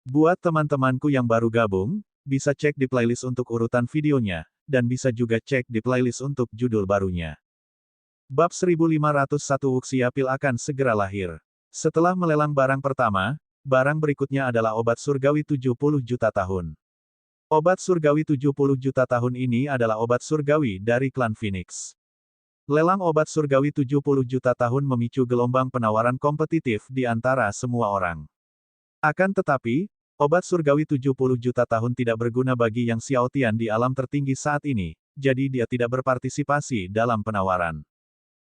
Buat teman-temanku yang baru gabung, bisa cek di playlist untuk urutan videonya, dan bisa juga cek di playlist untuk judul barunya. Bab 1501 Wuxiapil akan segera lahir. Setelah melelang barang pertama, barang berikutnya adalah obat surgawi 70 juta tahun. Obat surgawi 70 juta tahun ini adalah obat surgawi dari klan Phoenix. Lelang obat surgawi 70 juta tahun memicu gelombang penawaran kompetitif di antara semua orang. Akan tetapi, obat surgawi 70 juta tahun tidak berguna bagi Yang Xiaotian di alam tertinggi saat ini, jadi dia tidak berpartisipasi dalam penawaran.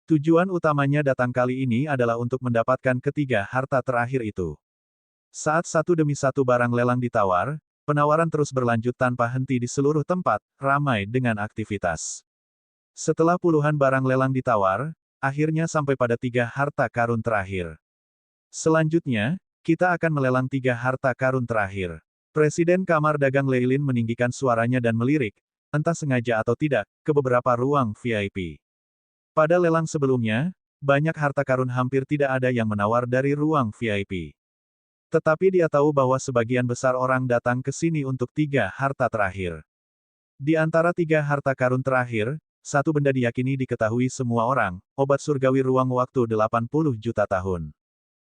Tujuan utamanya datang kali ini adalah untuk mendapatkan ketiga harta terakhir itu. Saat satu demi satu barang lelang ditawar, penawaran terus berlanjut tanpa henti di seluruh tempat, ramai dengan aktivitas. Setelah puluhan barang lelang ditawar, akhirnya sampai pada 3 harta karun terakhir. Selanjutnya, kita akan melelang 3 harta karun terakhir. Presiden Kamar Dagang Leilin meninggikan suaranya dan melirik, entah sengaja atau tidak, ke beberapa ruang VIP. Pada lelang sebelumnya, banyak harta karun hampir tidak ada yang menawar dari ruang VIP. Tetapi dia tahu bahwa sebagian besar orang datang ke sini untuk 3 harta terakhir. Di antara 3 harta karun terakhir, satu benda diyakini diketahui semua orang, obat surgawi ruang waktu 80 juta tahun.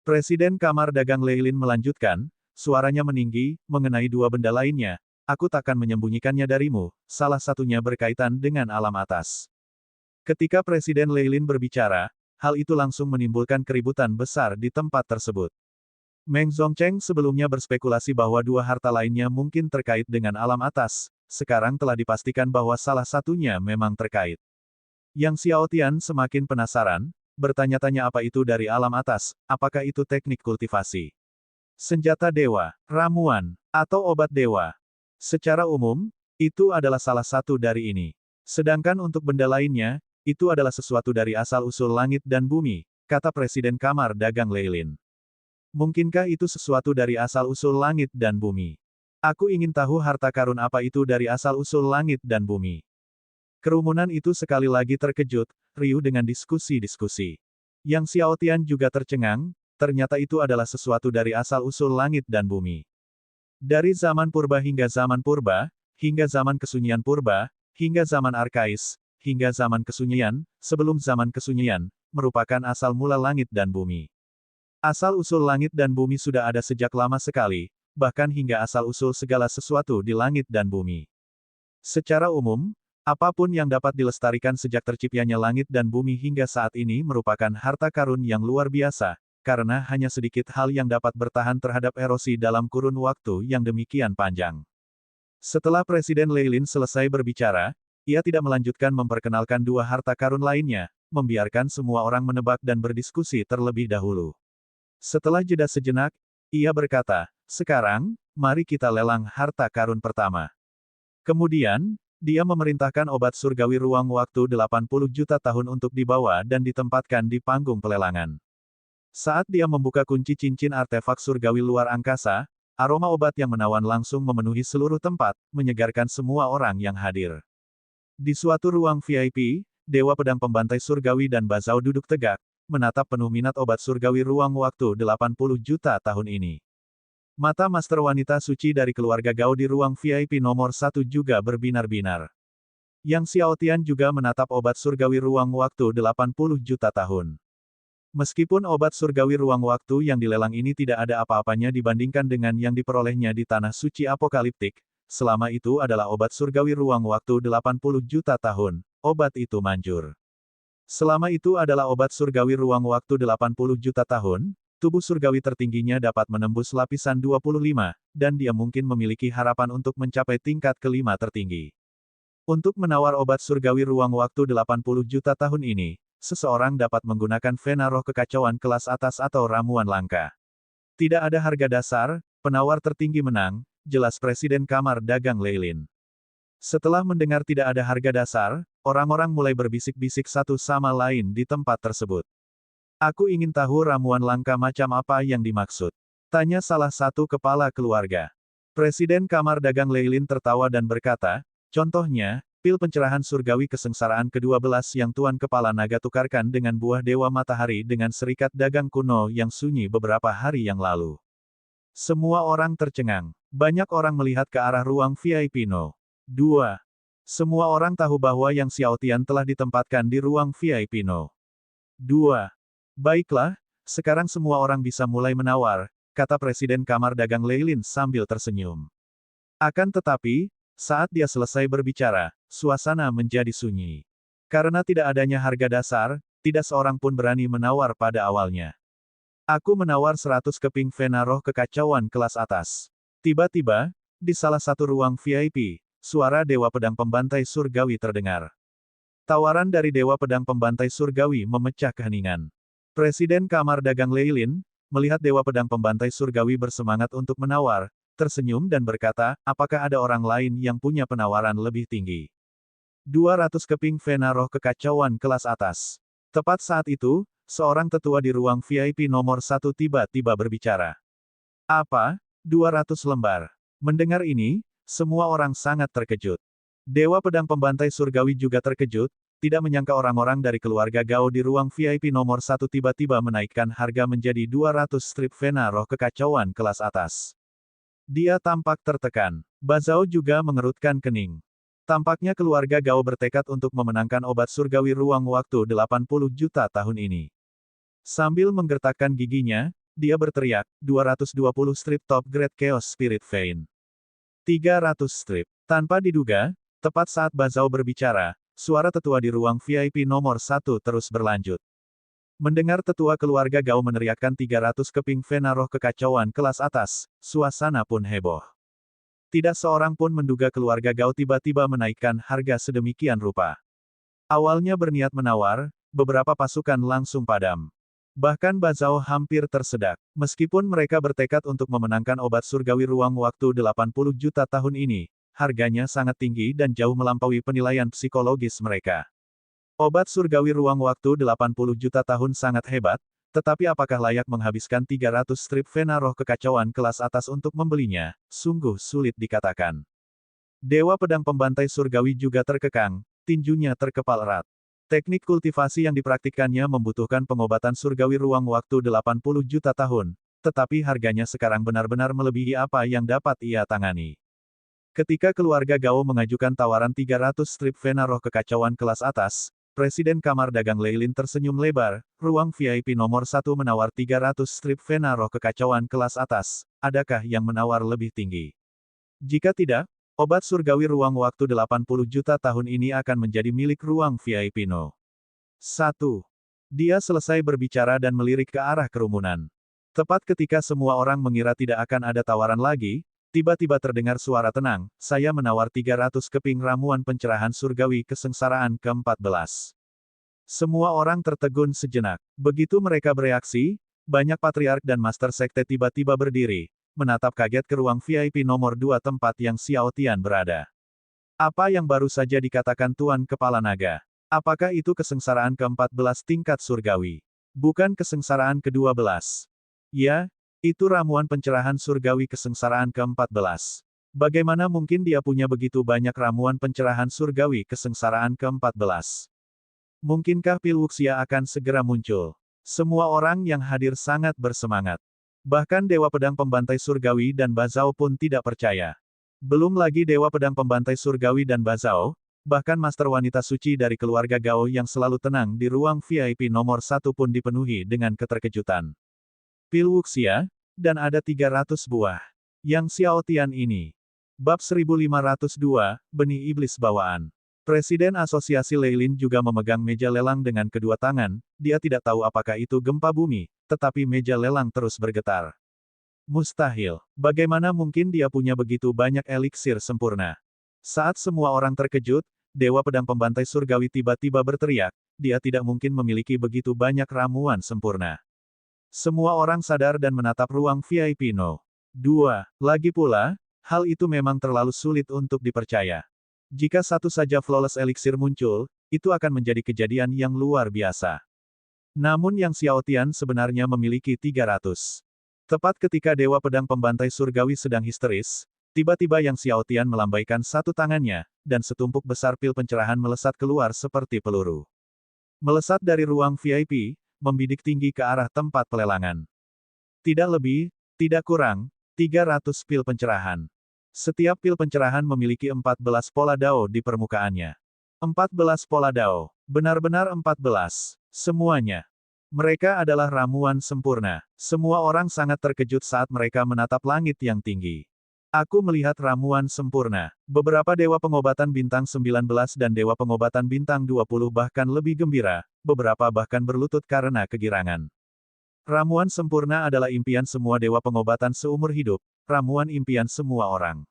Presiden Kamar Dagang Leilin melanjutkan, suaranya meninggi, mengenai 2 benda lainnya, aku takkan menyembunyikannya darimu, salah satunya berkaitan dengan alam atas. Ketika Presiden Leilin berbicara, hal itu langsung menimbulkan keributan besar di tempat tersebut. Meng Zongcheng sebelumnya berspekulasi bahwa 2 harta lainnya mungkin terkait dengan alam atas, sekarang telah dipastikan bahwa salah satunya memang terkait. Yang Xiaotian semakin penasaran, bertanya-tanya apa itu dari alam atas, apakah itu teknik kultivasi, senjata dewa, ramuan, atau obat dewa. Secara umum, itu adalah salah satu dari ini. Sedangkan untuk benda lainnya, itu adalah sesuatu dari asal-usul langit dan bumi, kata Presiden Kamar Dagang Leilin. Mungkinkah itu sesuatu dari asal-usul langit dan bumi? Aku ingin tahu harta karun apa itu dari asal-usul langit dan bumi. Kerumunan itu sekali lagi terkejut, riuh dengan diskusi-diskusi. Yang Xiaotian juga tercengang, ternyata itu adalah sesuatu dari asal-usul langit dan bumi. Dari zaman purba hingga zaman purba, hingga zaman kesunyian purba, hingga zaman arkais, hingga zaman kesunyian, sebelum zaman kesunyian, merupakan asal mula langit dan bumi. Asal-usul langit dan bumi sudah ada sejak lama sekali, bahkan hingga asal-usul segala sesuatu di langit dan bumi. Secara umum, apapun yang dapat dilestarikan sejak terciptanya langit dan bumi hingga saat ini merupakan harta karun yang luar biasa, karena hanya sedikit hal yang dapat bertahan terhadap erosi dalam kurun waktu yang demikian panjang. Setelah Presiden Leilin selesai berbicara, ia tidak melanjutkan memperkenalkan 2 harta karun lainnya, membiarkan semua orang menebak dan berdiskusi terlebih dahulu. Setelah jeda sejenak, ia berkata, sekarang, mari kita lelang harta karun pertama. Kemudian, dia memerintahkan obat surgawi ruang waktu 80 juta tahun untuk dibawa dan ditempatkan di panggung pelelangan. Saat dia membuka kunci cincin artefak surgawi luar angkasa, aroma obat yang menawan langsung memenuhi seluruh tempat, menyegarkan semua orang yang hadir. Di suatu ruang VIP, Dewa Pedang Pembantai Surgawi dan Bazao duduk tegak, menatap penuh minat obat surgawi ruang waktu 80 juta tahun ini. Mata master wanita suci dari keluarga Gao di ruang VIP nomor 1 juga berbinar-binar. Yang Xiaotian juga menatap obat surgawi ruang waktu 80 juta tahun. Meskipun obat surgawi ruang waktu yang dilelang ini tidak ada apa-apanya dibandingkan dengan yang diperolehnya di tanah suci apokaliptik, selama itu adalah obat surgawi ruang waktu 80 juta tahun, obat itu manjur. Selama itu adalah obat surgawi ruang waktu 80 juta tahun, tubuh surgawi tertingginya dapat menembus lapisan 25, dan dia mungkin memiliki harapan untuk mencapai tingkat kelima tertinggi. Untuk menawar obat surgawi ruang waktu 80 juta tahun ini, seseorang dapat menggunakan vena roh kekacauan kelas atas atau ramuan langka. Tidak ada harga dasar, penawar tertinggi menang, jelas Presiden Kamar Dagang Leilin. Setelah mendengar tidak ada harga dasar, orang-orang mulai berbisik-bisik satu sama lain di tempat tersebut. Aku ingin tahu ramuan langka macam apa yang dimaksud. Tanya salah satu kepala keluarga. Presiden Kamar Dagang Leilin tertawa dan berkata, contohnya, pil pencerahan surgawi kesengsaraan ke-12 yang Tuan Kepala Naga tukarkan dengan buah Dewa Matahari dengan serikat dagang kuno yang sunyi beberapa hari yang lalu. Semua orang tercengang. Banyak orang melihat ke arah ruang VIP No. 2. Semua orang tahu bahwa Yang Xiaotian telah ditempatkan di ruang VIP No. 2. Baiklah, sekarang semua orang bisa mulai menawar, kata Presiden Kamar Dagang Leilin sambil tersenyum. Akan tetapi, saat dia selesai berbicara, suasana menjadi sunyi. Karena tidak adanya harga dasar, tidak seorang pun berani menawar pada awalnya. Aku menawar 100 keping Vena Roh kekacauan kelas atas. Tiba-tiba, di salah satu ruang VIP, suara Dewa Pedang Pembantai Surgawi terdengar. Tawaran dari Dewa Pedang Pembantai Surgawi memecah keheningan. Presiden Kamar Dagang Leilin, melihat Dewa Pedang Pembantai Surgawi bersemangat untuk menawar, tersenyum dan berkata, apakah ada orang lain yang punya penawaran lebih tinggi? 200 keping Vena Roh kekacauan kelas atas. Tepat saat itu, seorang tetua di ruang VIP nomor 1 tiba-tiba berbicara. Apa? 200 lembar. Mendengar ini, semua orang sangat terkejut. Dewa Pedang Pembantai Surgawi juga terkejut, tidak menyangka orang-orang dari keluarga Gao di ruang VIP nomor 1 tiba-tiba menaikkan harga menjadi 200 strip Vena Roh kekacauan kelas atas. Dia tampak tertekan. Bazao juga mengerutkan kening. Tampaknya keluarga Gao bertekad untuk memenangkan obat surgawi ruang waktu 80 juta tahun ini. Sambil menggertakkan giginya, dia berteriak, 220 strip top grade Chaos Spirit Vein. 300 strip. Tanpa diduga, tepat saat Bazao berbicara, suara tetua di ruang VIP nomor 1 terus berlanjut. Mendengar tetua keluarga Gao meneriakkan 300 keping Vena Roh kekacauan kelas atas, suasana pun heboh. Tidak seorang pun menduga keluarga Gao tiba-tiba menaikkan harga sedemikian rupa. Awalnya berniat menawar, beberapa pasukan langsung padam. Bahkan Bazao hampir tersedak. Meskipun mereka bertekad untuk memenangkan obat surgawi ruang waktu 80 juta tahun ini, harganya sangat tinggi dan jauh melampaui penilaian psikologis mereka. Obat surgawi ruang waktu 80 juta tahun sangat hebat, tetapi apakah layak menghabiskan 300 strip Vena Roh kekacauan kelas atas untuk membelinya, sungguh sulit dikatakan. Dewa Pedang Pembantai Surgawi juga terkekang, tinjunya terkepal erat. Teknik kultivasi yang dipraktikkannya membutuhkan pengobatan surgawi ruang waktu 80 juta tahun, tetapi harganya sekarang benar-benar melebihi apa yang dapat ia tangani. Ketika keluarga Gao mengajukan tawaran 300 strip Vena Roh kekacauan kelas atas, Presiden Kamar Dagang Leilin tersenyum lebar, ruang VIP nomor 1 menawar 300 strip Vena Roh kekacauan kelas atas, adakah yang menawar lebih tinggi? Jika tidak, obat surgawi ruang waktu 80 juta tahun ini akan menjadi milik ruang VIP No. 1. Dia selesai berbicara dan melirik ke arah kerumunan. Tepat ketika semua orang mengira tidak akan ada tawaran lagi, tiba-tiba terdengar suara tenang, saya menawar 300 keping ramuan pencerahan surgawi kesengsaraan ke-14. Semua orang tertegun sejenak. Begitu mereka bereaksi, banyak patriark dan master sekte tiba-tiba berdiri, menatap kaget ke ruang VIP nomor 2 tempat yang Xiao Tian berada. Apa yang baru saja dikatakan Tuan Kepala Naga? Apakah itu kesengsaraan ke-14 tingkat surgawi? Bukan kesengsaraan ke-12. Ya, itu ramuan pencerahan surgawi kesengsaraan ke-14. Bagaimana mungkin dia punya begitu banyak ramuan pencerahan surgawi kesengsaraan ke-14? Mungkinkah Pilwuxia akan segera muncul? Semua orang yang hadir sangat bersemangat. Bahkan Dewa Pedang Pembantai Surgawi dan Bazao pun tidak percaya. Belum lagi Dewa Pedang Pembantai Surgawi dan Bazao, bahkan Master Wanita Suci dari keluarga Gao yang selalu tenang di ruang VIP nomor 1 pun dipenuhi dengan keterkejutan. Pilwuxia, dan ada 300 buah. Yang Xiao Tian ini. Bab 1502, Benih Iblis Bawaan. Presiden Asosiasi Leilin juga memegang meja lelang dengan kedua tangan, dia tidak tahu apakah itu gempa bumi, tetapi meja lelang terus bergetar. Mustahil. Bagaimana mungkin dia punya begitu banyak eliksir sempurna? Saat semua orang terkejut, Dewa Pedang Pembantai Surgawi tiba-tiba berteriak, dia tidak mungkin memiliki begitu banyak ramuan sempurna. Semua orang sadar dan menatap ruang VIP No. 2. Lagi pula, hal itu memang terlalu sulit untuk dipercaya. Jika satu saja flawless elixir muncul, itu akan menjadi kejadian yang luar biasa. Namun yang Xiao Tian sebenarnya memiliki 300. Tepat ketika Dewa Pedang Pembantai Surgawi sedang histeris, tiba-tiba yang Xiao Tian melambaikan satu tangannya, dan setumpuk besar pil pencerahan melesat keluar seperti peluru. Melesat dari ruang VIP, membidik tinggi ke arah tempat pelelangan. Tidak lebih, tidak kurang, 300 pil pencerahan. Setiap pil pencerahan memiliki 14 pola dao di permukaannya. 14 pola dao. Benar-benar 14. Semuanya. Mereka adalah ramuan sempurna. Semua orang sangat terkejut saat mereka menatap langit yang tinggi. Aku melihat ramuan sempurna. Beberapa dewa pengobatan bintang 19 dan dewa pengobatan bintang 20 bahkan lebih gembira, beberapa bahkan berlutut karena kegirangan. Ramuan sempurna adalah impian semua dewa pengobatan seumur hidup, ramuan impian semua orang.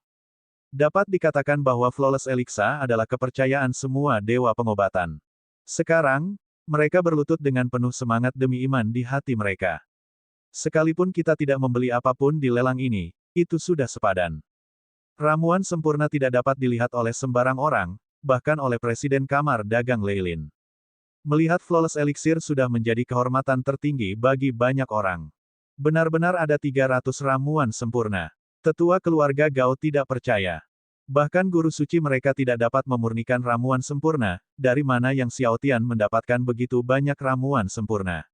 Dapat dikatakan bahwa Flawless Elixir adalah kepercayaan semua dewa pengobatan. Sekarang, mereka berlutut dengan penuh semangat demi iman di hati mereka. Sekalipun kita tidak membeli apapun di lelang ini, itu sudah sepadan. Ramuan sempurna tidak dapat dilihat oleh sembarang orang, bahkan oleh Presiden Kamar Dagang Leilin. Melihat Flawless Elixir sudah menjadi kehormatan tertinggi bagi banyak orang. Benar-benar ada 300 ramuan sempurna. Tetua keluarga Gao tidak percaya. Bahkan guru suci mereka tidak dapat memurnikan ramuan sempurna, dari mana yang Xiao Tian mendapatkan begitu banyak ramuan sempurna.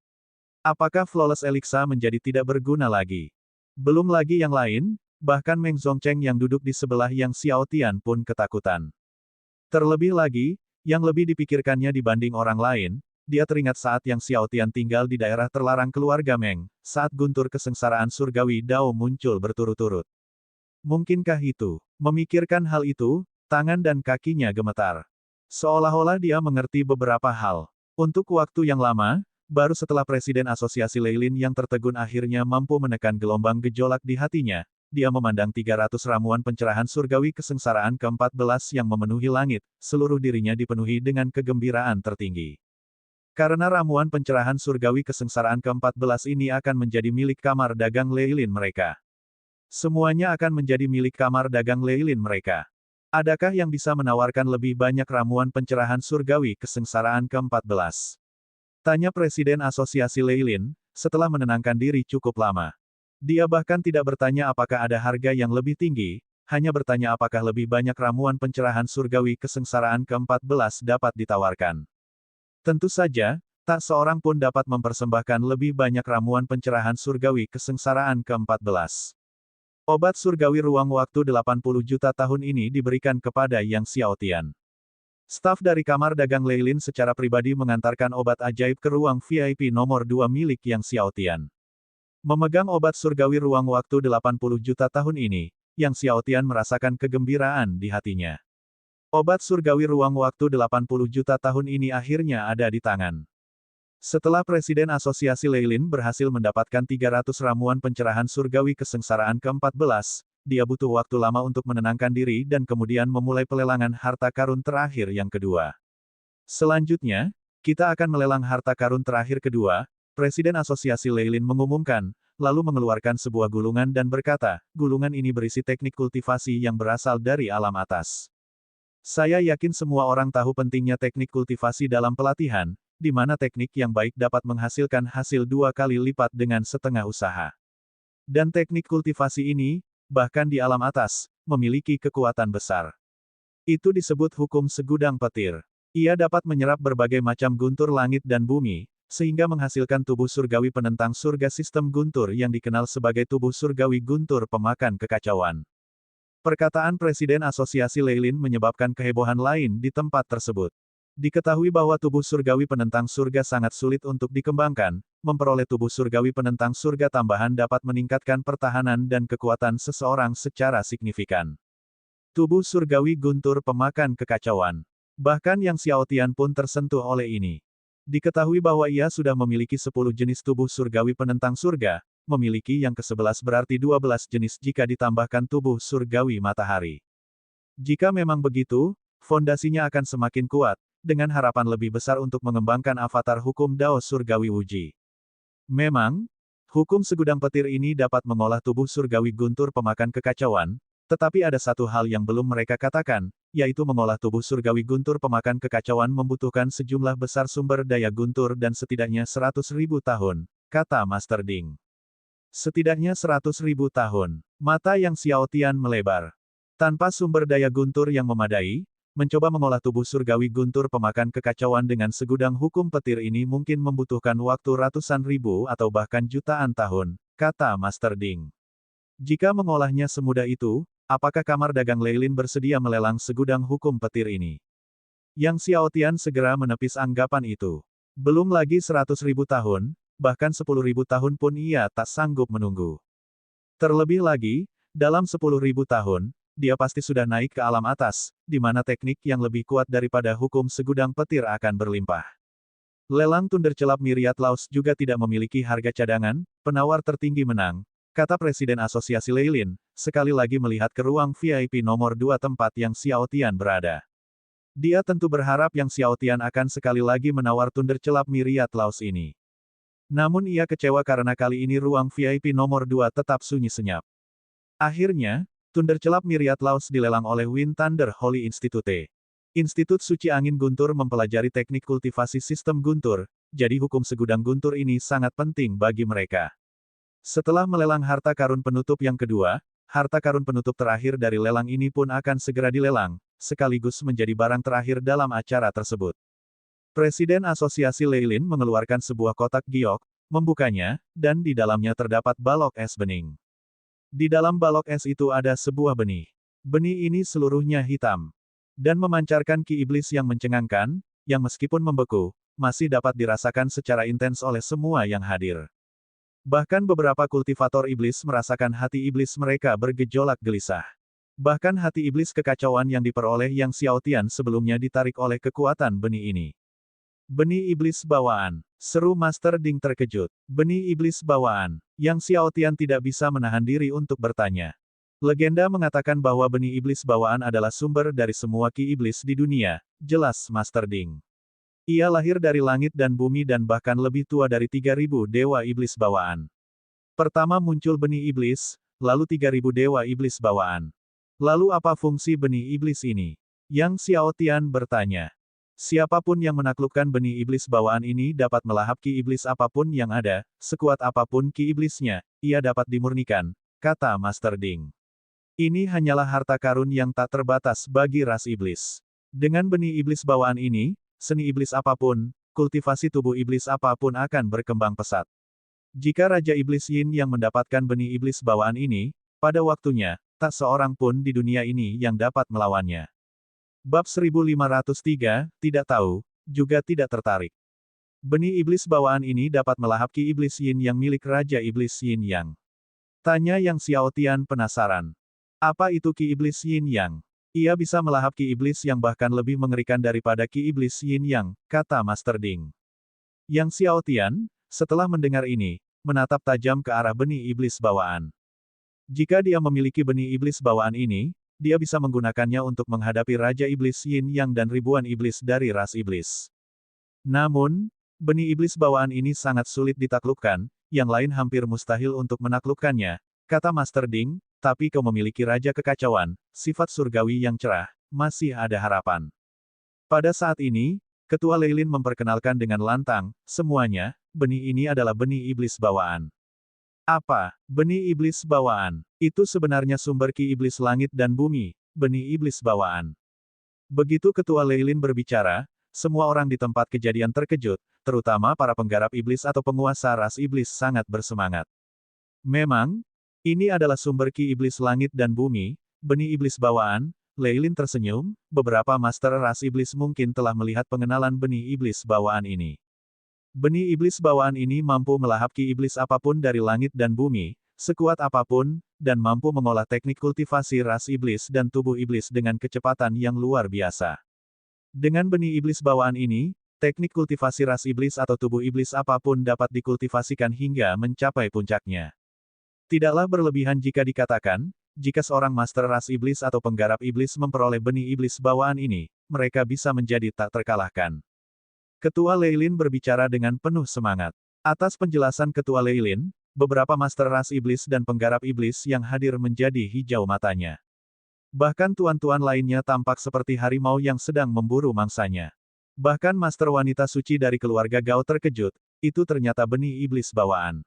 Apakah Flawless Elixir menjadi tidak berguna lagi? Belum lagi yang lain, bahkan Meng Zongcheng yang duduk di sebelah Yang Xiao Tian pun ketakutan. Terlebih lagi, yang lebih dipikirkannya dibanding orang lain, dia teringat saat Yang Xiao Tian tinggal di daerah terlarang keluarga Meng, saat guntur kesengsaraan surgawi Dao muncul berturut-turut. Mungkinkah itu? Memikirkan hal itu, tangan dan kakinya gemetar. Seolah-olah dia mengerti beberapa hal. Untuk waktu yang lama, baru setelah Presiden Asosiasi Leilin yang tertegun akhirnya mampu menekan gelombang gejolak di hatinya, dia memandang 300 ramuan pencerahan surgawi kesengsaraan ke-14 yang memenuhi langit, seluruh dirinya dipenuhi dengan kegembiraan tertinggi. Karena ramuan pencerahan surgawi kesengsaraan ke-14 ini akan menjadi milik Kamar Dagang Leilin mereka. Semuanya akan menjadi milik Kamar Dagang Leilin mereka. Adakah yang bisa menawarkan lebih banyak ramuan pencerahan surgawi kesengsaraan ke-14? Tanya Presiden Asosiasi Leilin, setelah menenangkan diri cukup lama. Dia bahkan tidak bertanya apakah ada harga yang lebih tinggi, hanya bertanya apakah lebih banyak ramuan pencerahan surgawi kesengsaraan ke-14 dapat ditawarkan. Tentu saja, tak seorang pun dapat mempersembahkan lebih banyak ramuan pencerahan surgawi kesengsaraan ke-14. Obat surgawi ruang waktu 80 juta tahun ini diberikan kepada Yang Xiao Tian. Staf dari Kamar Dagang Leilin secara pribadi mengantarkan obat ajaib ke ruang VIP nomor 2 milik Yang Xiao Tian. Memegang obat surgawi ruang waktu 80 juta tahun ini, Yang Xiao Tian merasakan kegembiraan di hatinya. Obat surgawi ruang waktu 80 juta tahun ini akhirnya ada di tangan. Setelah Presiden Asosiasi Leilin berhasil mendapatkan 300 ramuan pencerahan surgawi kesengsaraan ke-14, dia butuh waktu lama untuk menenangkan diri dan kemudian memulai pelelangan harta karun terakhir yang kedua. Selanjutnya, kita akan melelang harta karun terakhir kedua, Presiden Asosiasi Leilin mengumumkan, lalu mengeluarkan sebuah gulungan dan berkata, gulungan ini berisi teknik kultivasi yang berasal dari alam atas. Saya yakin semua orang tahu pentingnya teknik kultivasi dalam pelatihan, di mana teknik yang baik dapat menghasilkan hasil 2 kali lipat dengan setengah usaha. Dan teknik kultivasi ini, bahkan di alam atas, memiliki kekuatan besar. Itu disebut hukum segudang petir. Ia dapat menyerap berbagai macam guntur langit dan bumi, sehingga menghasilkan tubuh surgawi penentang surga sistem guntur yang dikenal sebagai tubuh surgawi guntur pemakan kekacauan. Perkataan Presiden Asosiasi Leilin menyebabkan kehebohan lain di tempat tersebut. Diketahui bahwa tubuh surgawi penentang surga sangat sulit untuk dikembangkan, memperoleh tubuh surgawi penentang surga tambahan dapat meningkatkan pertahanan dan kekuatan seseorang secara signifikan. Tubuh surgawi guntur pemakan kekacauan. Bahkan Yang Xiao Tian pun tersentuh oleh ini. Diketahui bahwa ia sudah memiliki 10 jenis tubuh surgawi penentang surga, memiliki yang ke-11 berarti 12 jenis jika ditambahkan tubuh surgawi matahari. Jika memang begitu, fondasinya akan semakin kuat, dengan harapan lebih besar untuk mengembangkan avatar hukum Dao Surgawi Wuji. Memang, hukum segudang petir ini dapat mengolah tubuh surgawi guntur pemakan kekacauan, tetapi ada satu hal yang belum mereka katakan, yaitu mengolah tubuh surgawi guntur pemakan kekacauan membutuhkan sejumlah besar sumber daya guntur dan setidaknya 100.000 tahun, kata Master Ding. Setidaknya 100.000 tahun. Mata Yang Xiao Tian melebar. Tanpa sumber daya guntur yang memadai, mencoba mengolah tubuh surgawi guntur pemakan kekacauan dengan segudang hukum petir ini mungkin membutuhkan waktu ratusan ribu atau bahkan jutaan tahun, kata Master Ding. Jika mengolahnya semudah itu, apakah kamar dagang Leilin bersedia melelang segudang hukum petir ini? Yang Xiao Tian segera menepis anggapan itu. Belum lagi 100.000 tahun, bahkan 10.000 tahun pun ia tak sanggup menunggu. Terlebih lagi, dalam 10.000 tahun, dia pasti sudah naik ke alam atas, di mana teknik yang lebih kuat daripada hukum segudang petir akan berlimpah. Lelang Thundercelap Myriad Laws juga tidak memiliki harga cadangan, penawar tertinggi menang, kata Presiden Asosiasi Leilin, sekali lagi melihat ke ruang VIP nomor 2 tempat yang Xiao Tian berada. Dia tentu berharap yang Xiao Tian akan sekali lagi menawar Thundercelap Myriad Laws ini. Namun ia kecewa karena kali ini ruang VIP nomor 2 tetap sunyi senyap. Akhirnya, Thundercelap Myriad Laws dilelang oleh Wind Thunder Holy Institute. Institut Suci Angin Guntur mempelajari teknik kultivasi sistem guntur, jadi hukum segudang guntur ini sangat penting bagi mereka. Setelah melelang harta karun penutup yang kedua, harta karun penutup terakhir dari lelang ini pun akan segera dilelang, sekaligus menjadi barang terakhir dalam acara tersebut. Presiden Asosiasi Leilin mengeluarkan sebuah kotak giok, membukanya, dan di dalamnya terdapat balok es bening. Di dalam balok es itu ada sebuah benih. Benih ini seluruhnya hitam. Dan memancarkan ki iblis yang mencengangkan, yang meskipun membeku, masih dapat dirasakan secara intens oleh semua yang hadir. Bahkan beberapa kultivator iblis merasakan hati iblis mereka bergejolak gelisah. Bahkan hati iblis kekacauan yang diperoleh Yang Xiao Tian sebelumnya ditarik oleh kekuatan benih ini. Benih iblis bawaan. Seru Master Ding terkejut. Benih iblis bawaan. Yang Xiao Tian tidak bisa menahan diri untuk bertanya. Legenda mengatakan bahwa benih iblis bawaan adalah sumber dari semua ki iblis di dunia, jelas Master Ding. Ia lahir dari langit dan bumi dan bahkan lebih tua dari 3.000 dewa iblis bawaan. Pertama muncul benih iblis, lalu 3.000 dewa iblis bawaan. Lalu apa fungsi benih iblis ini? Yang Xiao Tian bertanya. Siapapun yang menaklukkan benih iblis bawaan ini dapat melahap ki iblis apapun yang ada, sekuat apapun ki iblisnya, ia dapat dimurnikan, kata Master Ding. Ini hanyalah harta karun yang tak terbatas bagi ras iblis. Dengan benih iblis bawaan ini, seni iblis apapun, kultivasi tubuh iblis apapun akan berkembang pesat. Jika Raja Iblis Yin yang mendapatkan benih iblis bawaan ini, pada waktunya, tak seorang pun di dunia ini yang dapat melawannya. Bab 1503, tidak tahu, juga tidak tertarik. Benih iblis bawaan ini dapat melahap ki iblis Yin yang milik Raja Iblis Yin Yang. Tanya Yang Xiao Tian penasaran. Apa itu ki iblis Yin Yang? Ia bisa melahap ki iblis yang bahkan lebih mengerikan daripada ki iblis Yin Yang, kata Master Ding. Yang Xiao Tian, setelah mendengar ini, menatap tajam ke arah benih iblis bawaan. Jika dia memiliki benih iblis bawaan ini, dia bisa menggunakannya untuk menghadapi Raja Iblis Yin Yang dan ribuan iblis dari ras iblis. Namun, benih iblis bawaan ini sangat sulit ditaklukkan, yang lain hampir mustahil untuk menaklukkannya, kata Master Ding, tapi kau memiliki Raja Kekacauan, sifat surgawi yang cerah, masih ada harapan. Pada saat ini, Ketua Leilin memperkenalkan dengan lantang, semuanya, benih ini adalah benih iblis bawaan. Apa? Benih iblis bawaan. Itu sebenarnya sumber ki iblis langit dan bumi, benih iblis bawaan. Begitu Ketua Leilin berbicara, semua orang di tempat kejadian terkejut, terutama para penggarap iblis atau penguasa ras iblis sangat bersemangat. Memang, ini adalah sumber ki iblis langit dan bumi, benih iblis bawaan. Leilin tersenyum, beberapa master ras iblis mungkin telah melihat pengenalan benih iblis bawaan ini. Benih iblis bawaan ini mampu melahap ki iblis apapun dari langit dan bumi, sekuat apapun, dan mampu mengolah teknik kultivasi ras iblis dan tubuh iblis dengan kecepatan yang luar biasa. Dengan benih iblis bawaan ini, teknik kultivasi ras iblis atau tubuh iblis apapun dapat dikultivasikan hingga mencapai puncaknya. Tidaklah berlebihan jika dikatakan, jika seorang master ras iblis atau penggarap iblis memperoleh benih iblis bawaan ini, mereka bisa menjadi tak terkalahkan. Ketua Leilin berbicara dengan penuh semangat. Atas penjelasan Ketua Leilin, beberapa master ras iblis dan penggarap iblis yang hadir menjadi hijau matanya. Bahkan tuan-tuan lainnya tampak seperti harimau yang sedang memburu mangsanya. Bahkan master wanita suci dari keluarga Gao terkejut, itu ternyata benih iblis bawaan.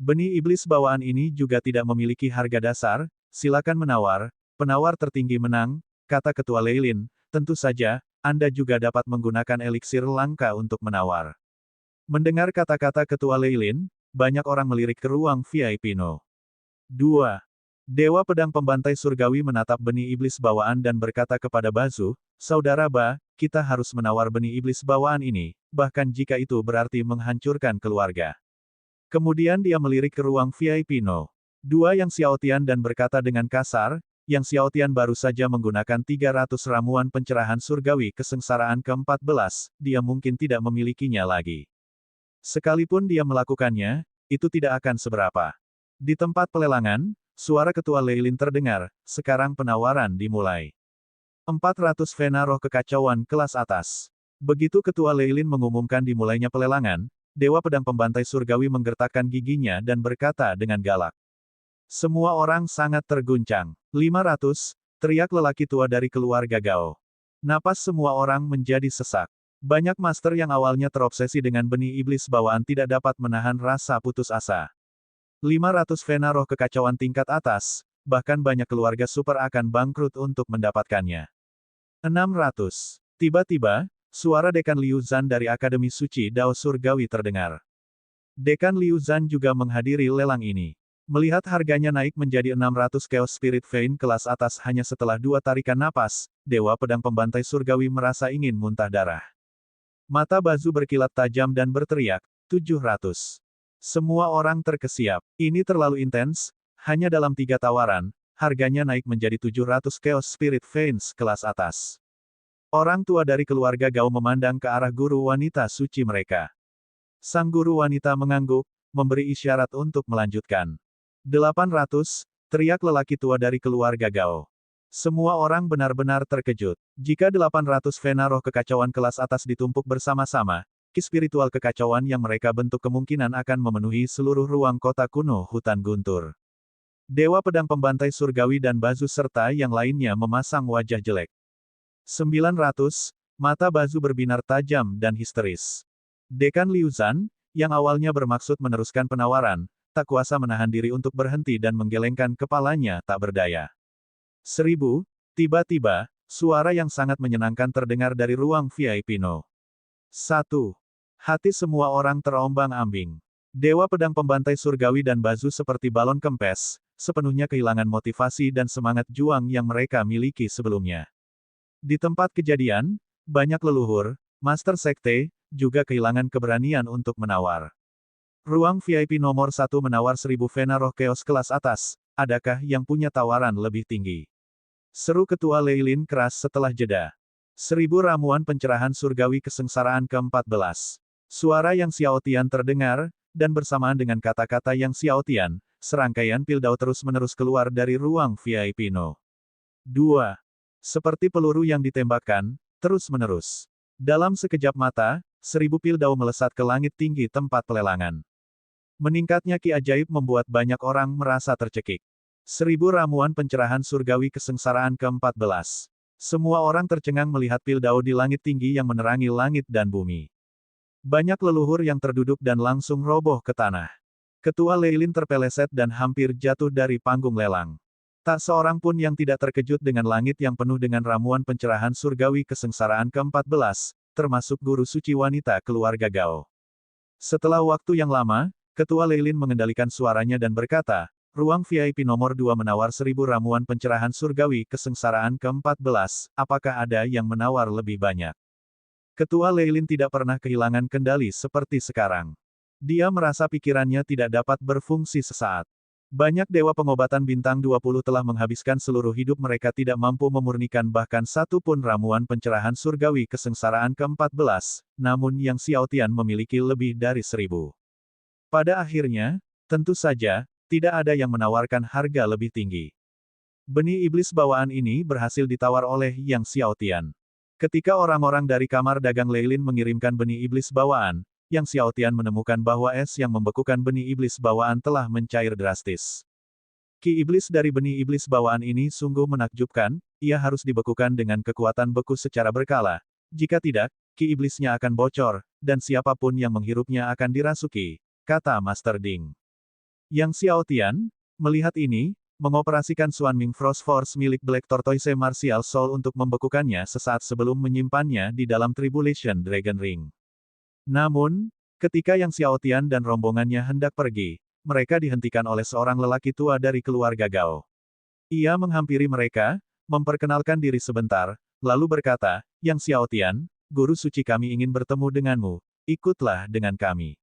Benih iblis bawaan ini juga tidak memiliki harga dasar, silakan menawar, penawar tertinggi menang, kata Ketua Leilin, tentu saja, Anda juga dapat menggunakan eliksir langka untuk menawar. Mendengar kata-kata Ketua Leilin, banyak orang melirik ke ruang VIP No. 2. Dewa Pedang Pembantai Surgawi menatap benih iblis bawaan dan berkata kepada Bazu, "Saudara Ba, kita harus menawar benih iblis bawaan ini, bahkan jika itu berarti menghancurkan keluarga." Kemudian dia melirik ke ruang VIP No. 2 Yang Xiaotian dan berkata dengan kasar, Yang Xiaotian baru saja menggunakan 300 ramuan pencerahan surgawi kesengsaraan ke-14, dia mungkin tidak memilikinya lagi. Sekalipun dia melakukannya, itu tidak akan seberapa. Di tempat pelelangan, suara Ketua Leilin terdengar, sekarang penawaran dimulai. 400 Vena Roh Kekacauan kelas atas. Begitu Ketua Leilin mengumumkan dimulainya pelelangan, Dewa Pedang Pembantai Surgawi menggertakkan giginya dan berkata dengan galak. Semua orang sangat terguncang. 500, teriak lelaki tua dari keluarga Gao. Napas semua orang menjadi sesak. Banyak master yang awalnya terobsesi dengan benih iblis bawaan tidak dapat menahan rasa putus asa. 500 Vena Roh Kekacauan tingkat atas, bahkan banyak keluarga super akan bangkrut untuk mendapatkannya. 600. Tiba-tiba, suara Dekan Liu Zhan dari Akademi Suci Dao Surgawi terdengar. Dekan Liu Zhan juga menghadiri lelang ini. Melihat harganya naik menjadi 600 Chaos Spirit Vein kelas atas hanya setelah 2 tarikan napas, Dewa Pedang Pembantai Surgawi merasa ingin muntah darah. Mata Bazu berkilat tajam dan berteriak, 700. Semua orang terkesiap. Ini terlalu intens, hanya dalam 3 tawaran, harganya naik menjadi 700 Chaos Spirit Veins kelas atas. Orang tua dari keluarga Gao memandang ke arah guru wanita suci mereka. Sang guru wanita mengangguk, memberi isyarat untuk melanjutkan. 800, teriak lelaki tua dari keluarga Gao. Semua orang benar-benar terkejut. Jika 800 Vena Roh Kekacauan kelas atas ditumpuk bersama-sama, ki spiritual kekacauan yang mereka bentuk kemungkinan akan memenuhi seluruh ruang kota kuno hutan guntur. Dewa Pedang Pembantai Surgawi dan Bazu serta yang lainnya memasang wajah jelek. 900, mata Bazu berbinar tajam dan histeris. Dekan Liu Zhan, yang awalnya bermaksud meneruskan penawaran, tak kuasa menahan diri untuk berhenti dan menggelengkan kepalanya tak berdaya. 1000, tiba-tiba, suara yang sangat menyenangkan terdengar dari ruang VIP No. 1. Hati semua orang terombang-ambing. Dewa Pedang Pembantai Surgawi dan Bazu seperti balon kempes, sepenuhnya kehilangan motivasi dan semangat juang yang mereka miliki sebelumnya. Di tempat kejadian, banyak leluhur, master sekte, juga kehilangan keberanian untuk menawar. Ruang VIP nomor 1 menawar 1000 Vena Roh Chaos kelas atas, adakah yang punya tawaran lebih tinggi? Seru Ketua Leilin keras setelah jeda. 1000 ramuan pencerahan surgawi kesengsaraan ke-14. Suara Yang Xiaotian terdengar, dan bersamaan dengan kata-kata Yang Xiaotian, serangkaian pil dao terus-menerus keluar dari ruang VIP No. 2. Seperti peluru yang ditembakkan, terus-menerus. Dalam sekejap mata, 1000 pil dao melesat ke langit tinggi tempat pelelangan. Meningkatnya ki ajaib membuat banyak orang merasa tercekik. 1000 ramuan pencerahan surgawi kesengsaraan ke-14. Semua orang tercengang melihat pil dao di langit tinggi yang menerangi langit dan bumi. Banyak leluhur yang terduduk dan langsung roboh ke tanah. Ketua Leilin terpeleset dan hampir jatuh dari panggung lelang. Tak seorang pun yang tidak terkejut dengan langit yang penuh dengan ramuan pencerahan surgawi kesengsaraan ke-14, termasuk guru suci wanita keluarga Gao. Setelah waktu yang lama, Ketua Leilin mengendalikan suaranya dan berkata, ruang VIP nomor 2 menawar 1000 ramuan pencerahan surgawi kesengsaraan ke-14, apakah ada yang menawar lebih banyak? Ketua Leilin tidak pernah kehilangan kendali seperti sekarang. Dia merasa pikirannya tidak dapat berfungsi sesaat. Banyak dewa pengobatan bintang 20 telah menghabiskan seluruh hidup mereka tidak mampu memurnikan bahkan satu pun ramuan pencerahan surgawi kesengsaraan ke-14, namun Yang Xiaotian memiliki lebih dari 1000. Pada akhirnya, tentu saja, tidak ada yang menawarkan harga lebih tinggi. Benih iblis bawaan ini berhasil ditawar oleh Yang Xiaotian. Ketika orang-orang dari kamar dagang Leilin mengirimkan benih iblis bawaan, Yang Xiaotian menemukan bahwa es yang membekukan benih iblis bawaan telah mencair drastis. Ki iblis dari benih iblis bawaan ini sungguh menakjubkan, ia harus dibekukan dengan kekuatan beku secara berkala. Jika tidak, ki iblisnya akan bocor, dan siapapun yang menghirupnya akan dirasuki, kata Master Ding. Yang Xiaotian, melihat ini, mengoperasikan Xuanming Frost Force milik Black Tortoise Martial Soul untuk membekukannya sesaat sebelum menyimpannya di dalam Tribulation Dragon Ring. Namun, ketika Yang Xiaotian dan rombongannya hendak pergi, mereka dihentikan oleh seorang lelaki tua dari keluarga Gao. Ia menghampiri mereka, memperkenalkan diri sebentar, lalu berkata, Yang Xiaotian, guru suci kami ingin bertemu denganmu, ikutlah dengan kami.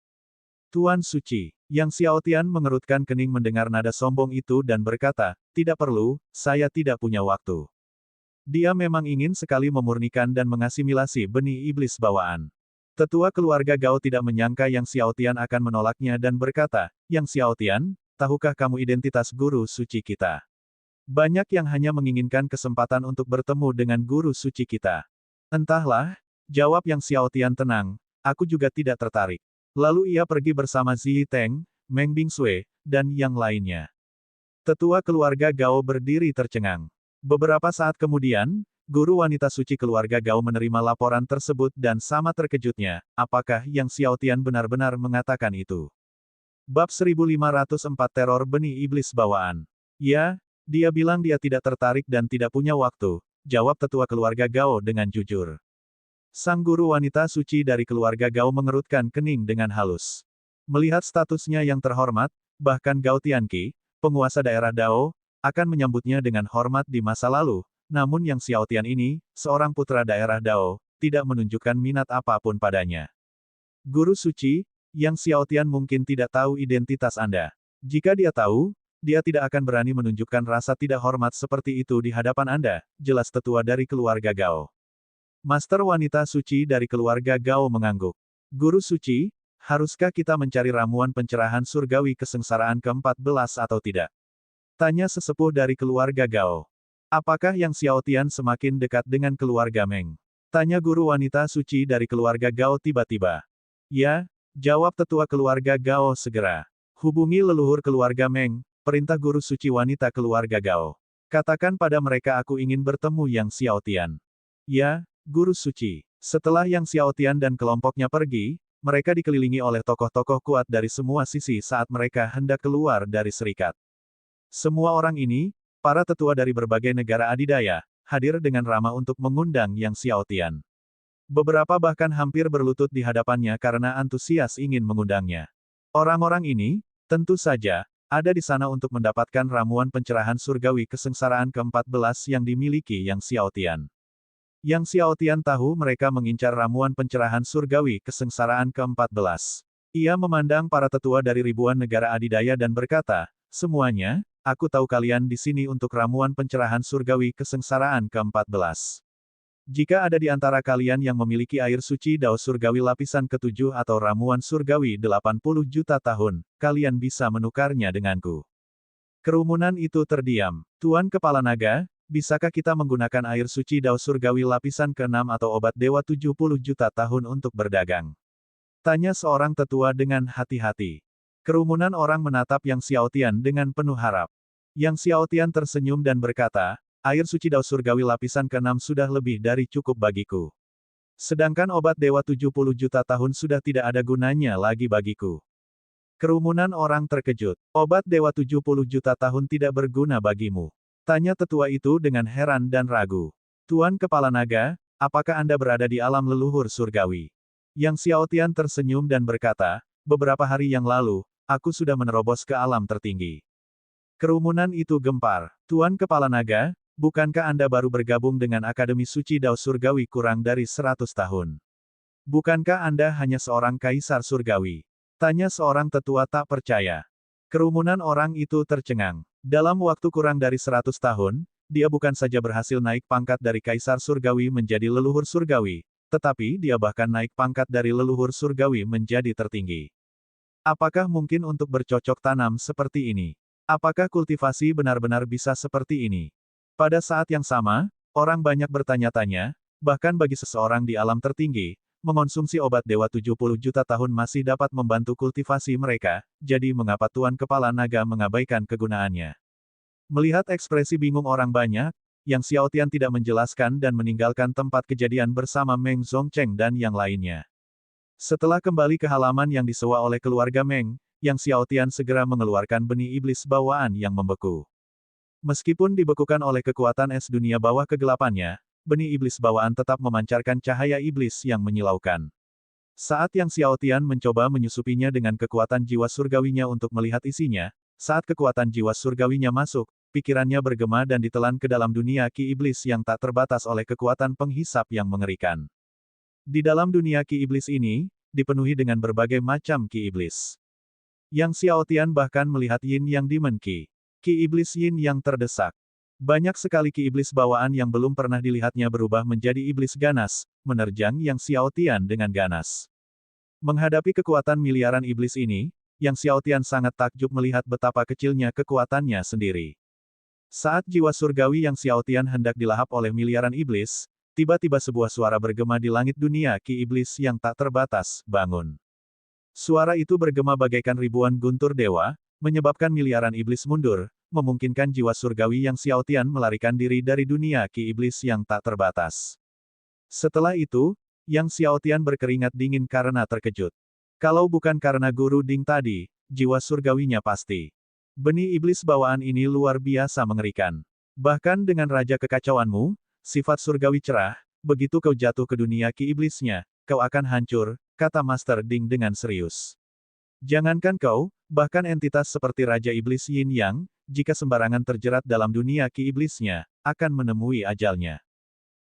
Tuan Suci, Yang Xiaotian mengerutkan kening mendengar nada sombong itu dan berkata, tidak perlu, saya tidak punya waktu. Dia memang ingin sekali memurnikan dan mengasimilasi benih iblis bawaan. Tetua keluarga Gao tidak menyangka Yang Xiaotian akan menolaknya dan berkata, Yang Xiaotian, tahukah kamu identitas guru suci kita? Banyak yang hanya menginginkan kesempatan untuk bertemu dengan guru suci kita. Entahlah, jawab Yang Xiaotian tenang, aku juga tidak tertarik. Lalu ia pergi bersama Zi Teng, Meng Bingsui, dan yang lainnya. Tetua keluarga Gao berdiri tercengang. Beberapa saat kemudian, guru wanita suci keluarga Gao menerima laporan tersebut dan sama terkejutnya, apakah Yang Xiaotian benar-benar mengatakan itu? Bab 1504 Teror Benih Iblis Bawaan. Ya, dia bilang dia tidak tertarik dan tidak punya waktu, jawab tetua keluarga Gao dengan jujur. Sang guru wanita suci dari keluarga Gao mengerutkan kening dengan halus. Melihat statusnya yang terhormat, bahkan Gao Tianqi, penguasa daerah Dao, akan menyambutnya dengan hormat di masa lalu, namun Yang Xiaotian ini, seorang putra daerah Dao, tidak menunjukkan minat apapun padanya. Guru suci, Yang Xiaotian mungkin tidak tahu identitas Anda. Jika dia tahu, dia tidak akan berani menunjukkan rasa tidak hormat seperti itu di hadapan Anda, jelas tetua dari keluarga Gao. Master wanita suci dari keluarga Gao mengangguk. Guru suci, haruskah kita mencari ramuan pencerahan surgawi kesengsaraan ke-14 atau tidak? Tanya sesepuh dari keluarga Gao. Apakah Yang Xiaotian semakin dekat dengan keluarga Meng? Tanya guru wanita suci dari keluarga Gao tiba-tiba. Ya, jawab tetua keluarga Gao segera. Hubungi leluhur keluarga Meng, perintah guru suci wanita keluarga Gao. Katakan pada mereka aku ingin bertemu Yang Xiaotian. Ya, guru suci. Setelah Yang Xiaotian dan kelompoknya pergi, mereka dikelilingi oleh tokoh-tokoh kuat dari semua sisi saat mereka hendak keluar dari serikat. Semua orang ini, para tetua dari berbagai negara adidaya, hadir dengan ramah untuk mengundang Yang Xiaotian. Beberapa bahkan hampir berlutut di hadapannya karena antusias ingin mengundangnya. Orang-orang ini, tentu saja, ada di sana untuk mendapatkan ramuan pencerahan surgawi kesengsaraan ke-14 yang dimiliki Yang Xiaotian. Yang Xiaotian tahu mereka mengincar ramuan pencerahan surgawi kesengsaraan ke-14. Ia memandang para tetua dari ribuan negara adidaya dan berkata, semuanya, aku tahu kalian di sini untuk ramuan pencerahan surgawi kesengsaraan ke-14. Jika ada di antara kalian yang memiliki air suci Dao surgawi lapisan ke-7 atau ramuan surgawi 80 juta tahun, kalian bisa menukarnya denganku. Kerumunan itu terdiam. Tuan Kepala Naga, bisakah kita menggunakan air suci Dao surgawi lapisan ke-6 atau obat dewa 70 juta tahun untuk berdagang? Tanya seorang tetua dengan hati-hati. Kerumunan orang menatap Yang Xiaotian dengan penuh harap. Yang Xiaotian tersenyum dan berkata, air suci Dao surgawi lapisan ke-6 sudah lebih dari cukup bagiku. Sedangkan obat dewa 70 juta tahun sudah tidak ada gunanya lagi bagiku. Kerumunan orang terkejut. Obat dewa 70 juta tahun tidak berguna bagimu. Tanya tetua itu dengan heran dan ragu. Tuan Kepala Naga, apakah Anda berada di alam leluhur surgawi? Yang Xiaotian tersenyum dan berkata, beberapa hari yang lalu, aku sudah menerobos ke alam tertinggi. Kerumunan itu gempar. Tuan Kepala Naga, bukankah Anda baru bergabung dengan Akademi Suci Dao Surgawi kurang dari 100 tahun? Bukankah Anda hanya seorang kaisar surgawi? Tanya seorang tetua tak percaya. Kerumunan orang itu tercengang. Dalam waktu kurang dari 100 tahun, dia bukan saja berhasil naik pangkat dari kaisar surgawi menjadi leluhur surgawi, tetapi dia bahkan naik pangkat dari leluhur surgawi menjadi tertinggi. Apakah mungkin untuk bercocok tanam seperti ini? Apakah kultivasi benar-benar bisa seperti ini? Pada saat yang sama, orang banyak bertanya-tanya, bahkan bagi seseorang di alam tertinggi, mengonsumsi obat dewa 70 juta tahun masih dapat membantu kultivasi mereka, jadi mengapa Tuan Kepala Naga mengabaikan kegunaannya? Melihat ekspresi bingung orang banyak, Yang Xiaotian tidak menjelaskan dan meninggalkan tempat kejadian bersama Meng Zongcheng dan yang lainnya. Setelah kembali ke halaman yang disewa oleh keluarga Meng, Yang Xiaotian segera mengeluarkan benih iblis bawaan yang membeku. Meskipun dibekukan oleh kekuatan es dunia bawah kegelapannya, benih iblis bawaan tetap memancarkan cahaya iblis yang menyilaukan. Saat Yang Xiaotian mencoba menyusupinya dengan kekuatan jiwa surgawinya untuk melihat isinya, saat kekuatan jiwa surgawinya masuk, pikirannya bergema dan ditelan ke dalam dunia ki iblis yang tak terbatas oleh kekuatan penghisap yang mengerikan. Di dalam dunia ki iblis ini, dipenuhi dengan berbagai macam ki iblis. Yang Xiaotian bahkan melihat Yin Yang Demon Ki. Ki iblis Yin yang terdesak. Banyak sekali ki iblis bawaan yang belum pernah dilihatnya berubah menjadi iblis ganas, menerjang Yang Xiaotian dengan ganas. Menghadapi kekuatan miliaran iblis ini, Yang Xiaotian sangat takjub melihat betapa kecilnya kekuatannya sendiri. Saat jiwa surgawi Yang Xiaotian hendak dilahap oleh miliaran iblis, tiba-tiba sebuah suara bergema di langit dunia ki iblis yang tak terbatas, bangun. Suara itu bergema bagaikan ribuan guntur dewa, menyebabkan miliaran iblis mundur, memungkinkan jiwa surgawi Yang Xiaotian melarikan diri dari dunia ki iblis yang tak terbatas. Setelah itu, Yang Xiaotian berkeringat dingin karena terkejut. Kalau bukan karena Guru Ding tadi, jiwa surgawinya pasti. Benih iblis bawaan ini luar biasa mengerikan. Bahkan dengan Raja Kekacauanmu, sifat surgawi cerah, begitu kau jatuh ke dunia ki iblisnya, kau akan hancur, kata Master Ding dengan serius. Jangankan kau, bahkan entitas seperti Raja Iblis Yin Yang, jika sembarangan terjerat dalam dunia ki iblisnya, akan menemui ajalnya.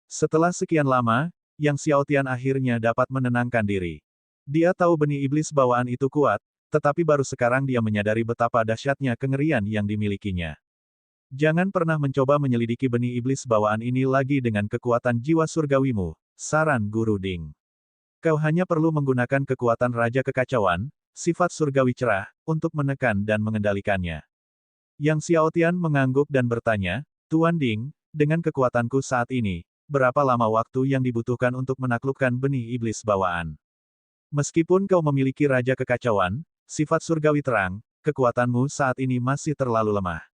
Setelah sekian lama, Yang Xiaotian akhirnya dapat menenangkan diri. Dia tahu benih iblis bawaan itu kuat, tetapi baru sekarang dia menyadari betapa dahsyatnya kengerian yang dimilikinya. Jangan pernah mencoba menyelidiki benih iblis bawaan ini lagi dengan kekuatan jiwa surgawimu, saran Guru Ding. Kau hanya perlu menggunakan kekuatan Raja Kekacauan, sifat surgawi cerah, untuk menekan dan mengendalikannya. Yang Xiaotian mengangguk dan bertanya, Tuan Ding, dengan kekuatanku saat ini, berapa lama waktu yang dibutuhkan untuk menaklukkan benih iblis bawaan? Meskipun kau memiliki Raja Kekacauan, sifat surgawi terang, kekuatanmu saat ini masih terlalu lemah.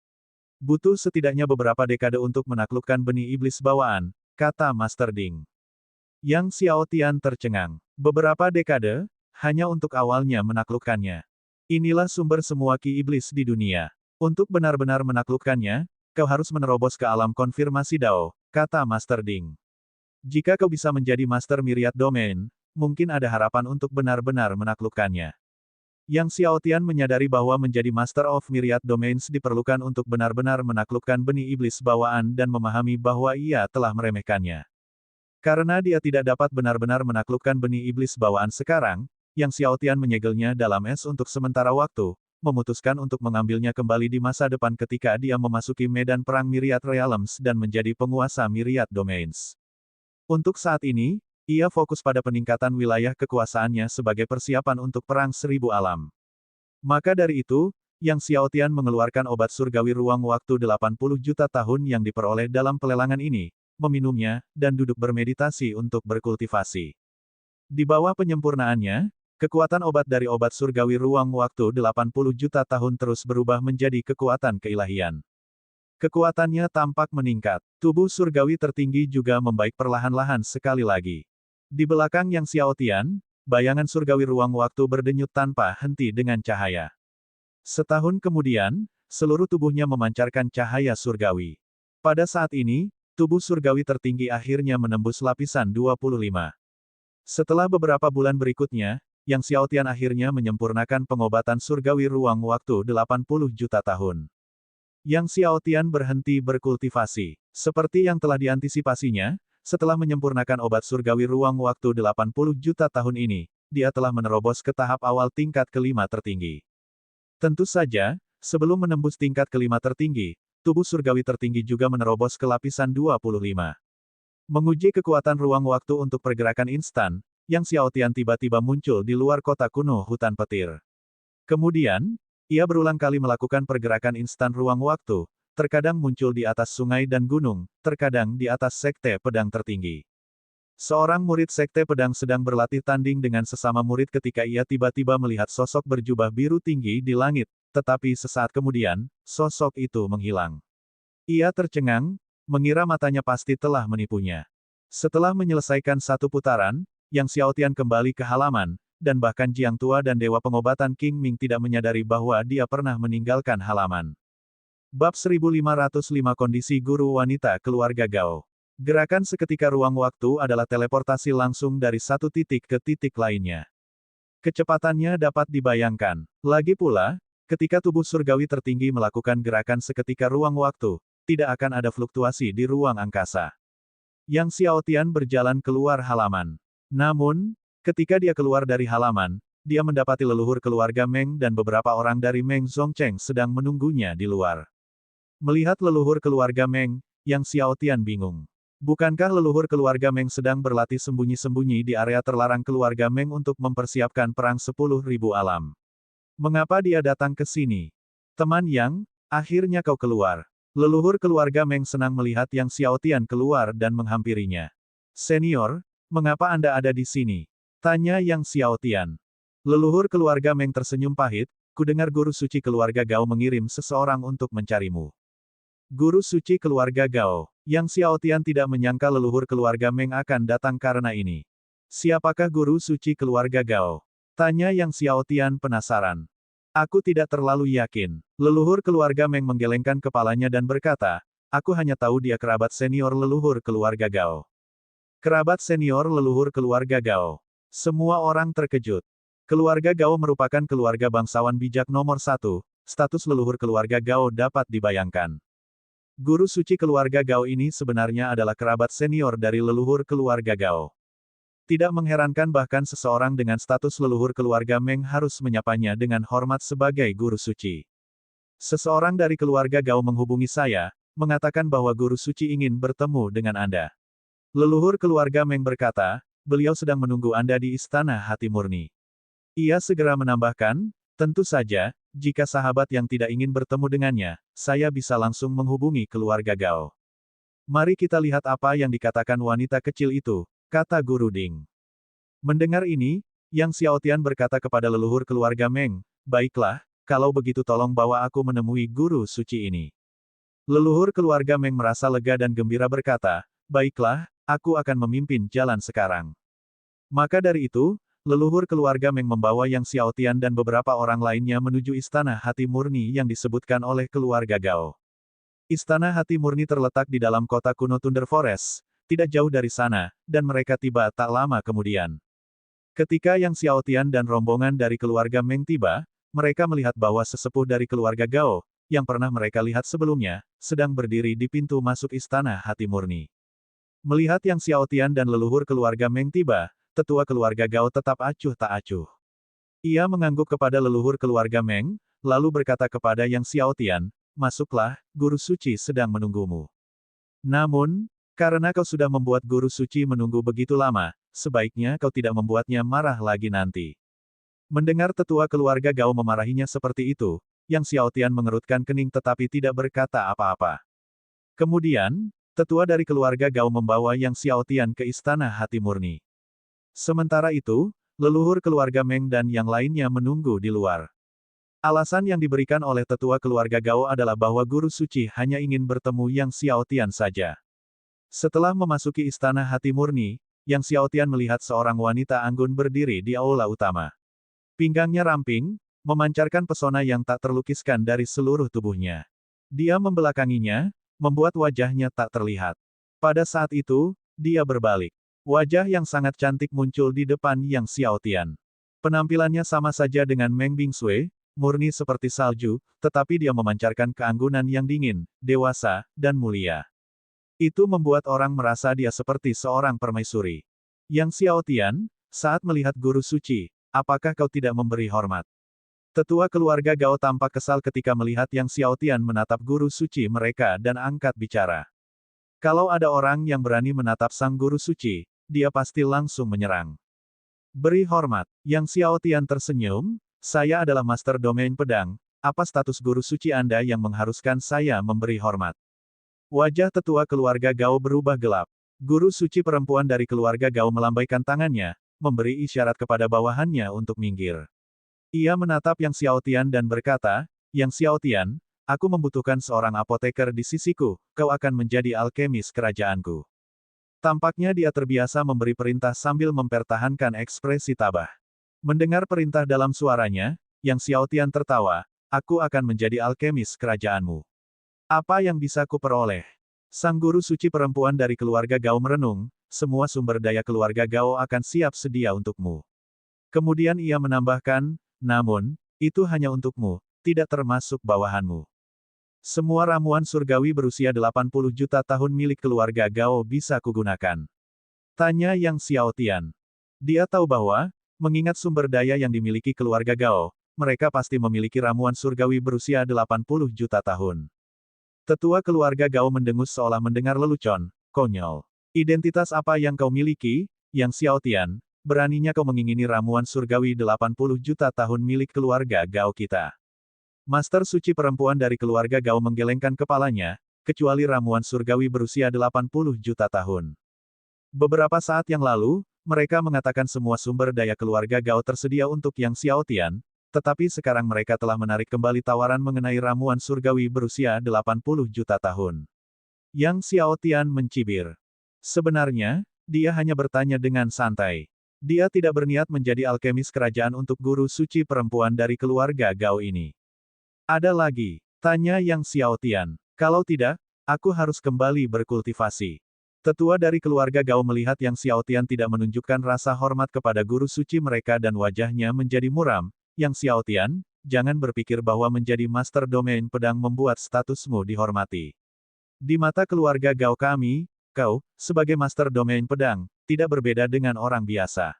Butuh setidaknya beberapa dekade untuk menaklukkan benih iblis bawaan, kata Master Ding. Yang Xiaotian tercengang. Beberapa dekade, hanya untuk awalnya menaklukkannya. Inilah sumber semua ki iblis di dunia. Untuk benar-benar menaklukkannya, kau harus menerobos ke alam konfirmasi Dao, kata Master Ding. Jika kau bisa menjadi Master Myriad Domain, mungkin ada harapan untuk benar-benar menaklukkannya. Yang Xiaotian menyadari bahwa menjadi Master of Myriad Domains diperlukan untuk benar-benar menaklukkan benih iblis bawaan dan memahami bahwa ia telah meremehkannya. Karena dia tidak dapat benar-benar menaklukkan benih iblis bawaan sekarang, Yang Xiaotian menyegelnya dalam es untuk sementara waktu, memutuskan untuk mengambilnya kembali di masa depan ketika dia memasuki medan perang Myriad Realms dan menjadi penguasa Myriad Domains. Untuk saat ini, ia fokus pada peningkatan wilayah kekuasaannya sebagai persiapan untuk perang 1000 alam. Maka dari itu, Yang Xiaotian mengeluarkan obat surgawi ruang waktu 80 juta tahun yang diperoleh dalam pelelangan ini, meminumnya, dan duduk bermeditasi untuk berkultivasi. Di bawah penyempurnaannya, kekuatan obat dari obat surgawi ruang waktu 80 juta tahun terus berubah menjadi kekuatan keilahian. Kekuatannya tampak meningkat. Tubuh surgawi tertinggi juga membaik perlahan-lahan sekali lagi. Di belakang Yang Xiaotian, bayangan surgawi ruang waktu berdenyut tanpa henti dengan cahaya. Setahun kemudian, seluruh tubuhnya memancarkan cahaya surgawi. Pada saat ini, tubuh surgawi tertinggi akhirnya menembus lapisan 25. Setelah beberapa bulan berikutnya, Yang Xiaotian akhirnya menyempurnakan pengobatan surgawi ruang waktu 80 juta tahun. Yang Xiaotian berhenti berkultivasi. Seperti yang telah diantisipasinya, setelah menyempurnakan obat surgawi ruang waktu 80 juta tahun ini, dia telah menerobos ke tahap awal tingkat kelima tertinggi. Tentu saja, sebelum menembus tingkat kelima tertinggi, tubuh surgawi tertinggi juga menerobos ke lapisan 25. Menguji kekuatan ruang waktu untuk pergerakan instan, Yang Xiaotian tiba-tiba muncul di luar kota kuno hutan petir. Kemudian, ia berulang kali melakukan pergerakan instan ruang waktu, terkadang muncul di atas sungai dan gunung, terkadang di atas sekte pedang tertinggi. Seorang murid sekte pedang sedang berlatih tanding dengan sesama murid ketika ia tiba-tiba melihat sosok berjubah biru tinggi di langit, tetapi sesaat kemudian, sosok itu menghilang. Ia tercengang, mengira matanya pasti telah menipunya. Setelah menyelesaikan satu putaran, Yang Xiaotian kembali ke halaman, dan bahkan Jiang Tua dan Dewa Pengobatan King Ming tidak menyadari bahwa dia pernah meninggalkan halaman. Bab 1505 Kondisi Guru Wanita Keluarga Gao. Gerakan seketika ruang waktu adalah teleportasi langsung dari satu titik ke titik lainnya. Kecepatannya dapat dibayangkan. Lagi pula, ketika tubuh surgawi tertinggi melakukan gerakan seketika ruang waktu, tidak akan ada fluktuasi di ruang angkasa. Yang Xiaotian berjalan keluar halaman. Namun, ketika dia keluar dari halaman, dia mendapati leluhur keluarga Meng dan beberapa orang dari Meng Zhongcheng sedang menunggunya di luar. Melihat leluhur keluarga Meng, Yang Xiaotian bingung. Bukankah leluhur keluarga Meng sedang berlatih sembunyi-sembunyi di area terlarang keluarga Meng untuk mempersiapkan perang 10.000 alam? Mengapa dia datang ke sini? Teman Yang, akhirnya kau keluar. Leluhur keluarga Meng senang melihat Yang Xiaotian keluar dan menghampirinya. Senior, mengapa Anda ada di sini? Tanya Yang Xiaotian. Leluhur keluarga Meng tersenyum pahit, kudengar guru suci keluarga Gao mengirim seseorang untuk mencarimu. Guru suci keluarga Gao. Yang Xiaotian tidak menyangka leluhur keluarga Meng akan datang karena ini. Siapakah guru suci keluarga Gao? Tanya Yang Xiaotian penasaran. Aku tidak terlalu yakin. Leluhur keluarga Meng menggelengkan kepalanya dan berkata, aku hanya tahu dia kerabat senior leluhur keluarga Gao. Kerabat senior leluhur keluarga Gao. Semua orang terkejut. Keluarga Gao merupakan keluarga bangsawan bijak nomor 1, status leluhur keluarga Gao dapat dibayangkan. Guru suci keluarga Gao ini sebenarnya adalah kerabat senior dari leluhur keluarga Gao. Tidak mengherankan bahkan seseorang dengan status leluhur keluarga Meng harus menyapanya dengan hormat sebagai guru suci. Seseorang dari keluarga Gao menghubungi saya, mengatakan bahwa guru suci ingin bertemu dengan Anda. Leluhur keluarga Meng berkata, beliau sedang menunggu Anda di Istana Hati Murni. Ia segera menambahkan, tentu saja, jika sahabat yang tidak ingin bertemu dengannya, saya bisa langsung menghubungi keluarga Gao. Mari kita lihat apa yang dikatakan wanita kecil itu, kata Guru Ding. Mendengar ini, Yang Xiaotian berkata kepada leluhur keluarga Meng, baiklah, kalau begitu tolong bawa aku menemui guru suci ini. Leluhur keluarga Meng merasa lega dan gembira berkata, baiklah, aku akan memimpin jalan sekarang. Maka dari itu, leluhur keluarga Meng membawa Yang Xiaotian dan beberapa orang lainnya menuju Istana Hati Murni yang disebutkan oleh keluarga Gao. Istana Hati Murni terletak di dalam kota kuno Thunder Forest, tidak jauh dari sana, dan mereka tiba tak lama kemudian. Ketika Yang Xiaotian dan rombongan dari keluarga Meng tiba, mereka melihat bahwa sesepuh dari keluarga Gao, yang pernah mereka lihat sebelumnya, sedang berdiri di pintu masuk Istana Hati Murni. Melihat Yang Xiaotian dan leluhur keluarga Meng tiba, tetua keluarga Gao tetap acuh tak acuh. Ia mengangguk kepada leluhur keluarga Meng, lalu berkata kepada Yang Xiaotian, masuklah, guru suci sedang menunggumu. Namun, karena kau sudah membuat guru suci menunggu begitu lama, sebaiknya kau tidak membuatnya marah lagi nanti. Mendengar tetua keluarga Gao memarahinya seperti itu, Yang Xiaotian mengerutkan kening tetapi tidak berkata apa-apa. Kemudian, tetua dari keluarga Gao membawa Yang Xiaotian ke Istana Hati Murni. Sementara itu, leluhur keluarga Meng dan yang lainnya menunggu di luar. Alasan yang diberikan oleh tetua keluarga Gao adalah bahwa guru suci hanya ingin bertemu Yang Xiaotian saja. Setelah memasuki Istana Hati Murni, Yang Xiaotian melihat seorang wanita anggun berdiri di aula utama. Pinggangnya ramping, memancarkan pesona yang tak terlukiskan dari seluruh tubuhnya. Dia membelakanginya, membuat wajahnya tak terlihat. Pada saat itu, dia berbalik. Wajah yang sangat cantik muncul di depan Yang Xiaotian. Penampilannya sama saja dengan Meng Bingsui, murni seperti salju, tetapi dia memancarkan keanggunan yang dingin, dewasa, dan mulia. Itu membuat orang merasa dia seperti seorang permaisuri. Yang Xiaotian, saat melihat guru suci, apakah kau tidak memberi hormat? Tetua keluarga Gao tampak kesal ketika melihat Yang Xiaotian menatap guru suci mereka dan angkat bicara. Kalau ada orang yang berani menatap sang guru suci, dia pasti langsung menyerang. Beri hormat. Yang Xiaotian tersenyum, saya adalah master domain pedang, apa status guru suci Anda yang mengharuskan saya memberi hormat? Wajah tetua keluarga Gao berubah gelap. Guru suci perempuan dari keluarga Gao melambaikan tangannya, memberi isyarat kepada bawahannya untuk minggir. Ia menatap Yang Xiaotian dan berkata, Yang Xiaotian, aku membutuhkan seorang apoteker di sisiku, kau akan menjadi alkemis kerajaanku. Tampaknya dia terbiasa memberi perintah sambil mempertahankan ekspresi tabah. Mendengar perintah dalam suaranya, Yang Xiaotian tertawa, aku akan menjadi alkemis kerajaanmu. Apa yang bisa kuperoleh? Sang guru suci perempuan dari keluarga Gao merenung, semua sumber daya keluarga Gao akan siap sedia untukmu. Kemudian ia menambahkan, namun, itu hanya untukmu, tidak termasuk bawahanmu. Semua ramuan surgawi berusia 80 juta tahun milik keluarga Gao bisa kugunakan. Tanya Yang Xiaotian. Dia tahu bahwa, mengingat sumber daya yang dimiliki keluarga Gao, mereka pasti memiliki ramuan surgawi berusia 80 juta tahun. Tetua keluarga Gao mendengus seolah mendengar lelucon, konyol. Identitas apa yang kau miliki, Yang Xiaotian? Beraninya kau mengingini ramuan surgawi 80 juta tahun milik keluarga Gao kita. Master suci perempuan dari keluarga Gao menggelengkan kepalanya, kecuali ramuan surgawi berusia 80 juta tahun. Beberapa saat yang lalu, mereka mengatakan semua sumber daya keluarga Gao tersedia untuk Yang Xiaotian, tetapi sekarang mereka telah menarik kembali tawaran mengenai ramuan surgawi berusia 80 juta tahun. Yang Xiaotian mencibir. Sebenarnya, dia hanya bertanya dengan santai. Dia tidak berniat menjadi alkemis kerajaan untuk guru suci perempuan dari keluarga Gao ini. Ada lagi, tanya Yang Xiaotian. Kalau tidak, aku harus kembali berkultivasi. Tetua dari keluarga Gao melihat Yang Xiaotian tidak menunjukkan rasa hormat kepada guru suci mereka dan wajahnya menjadi muram. Yang Xiaotian, jangan berpikir bahwa menjadi master domain pedang membuat statusmu dihormati. Di mata keluarga Gao kami, kau, sebagai master domain pedang, tidak berbeda dengan orang biasa.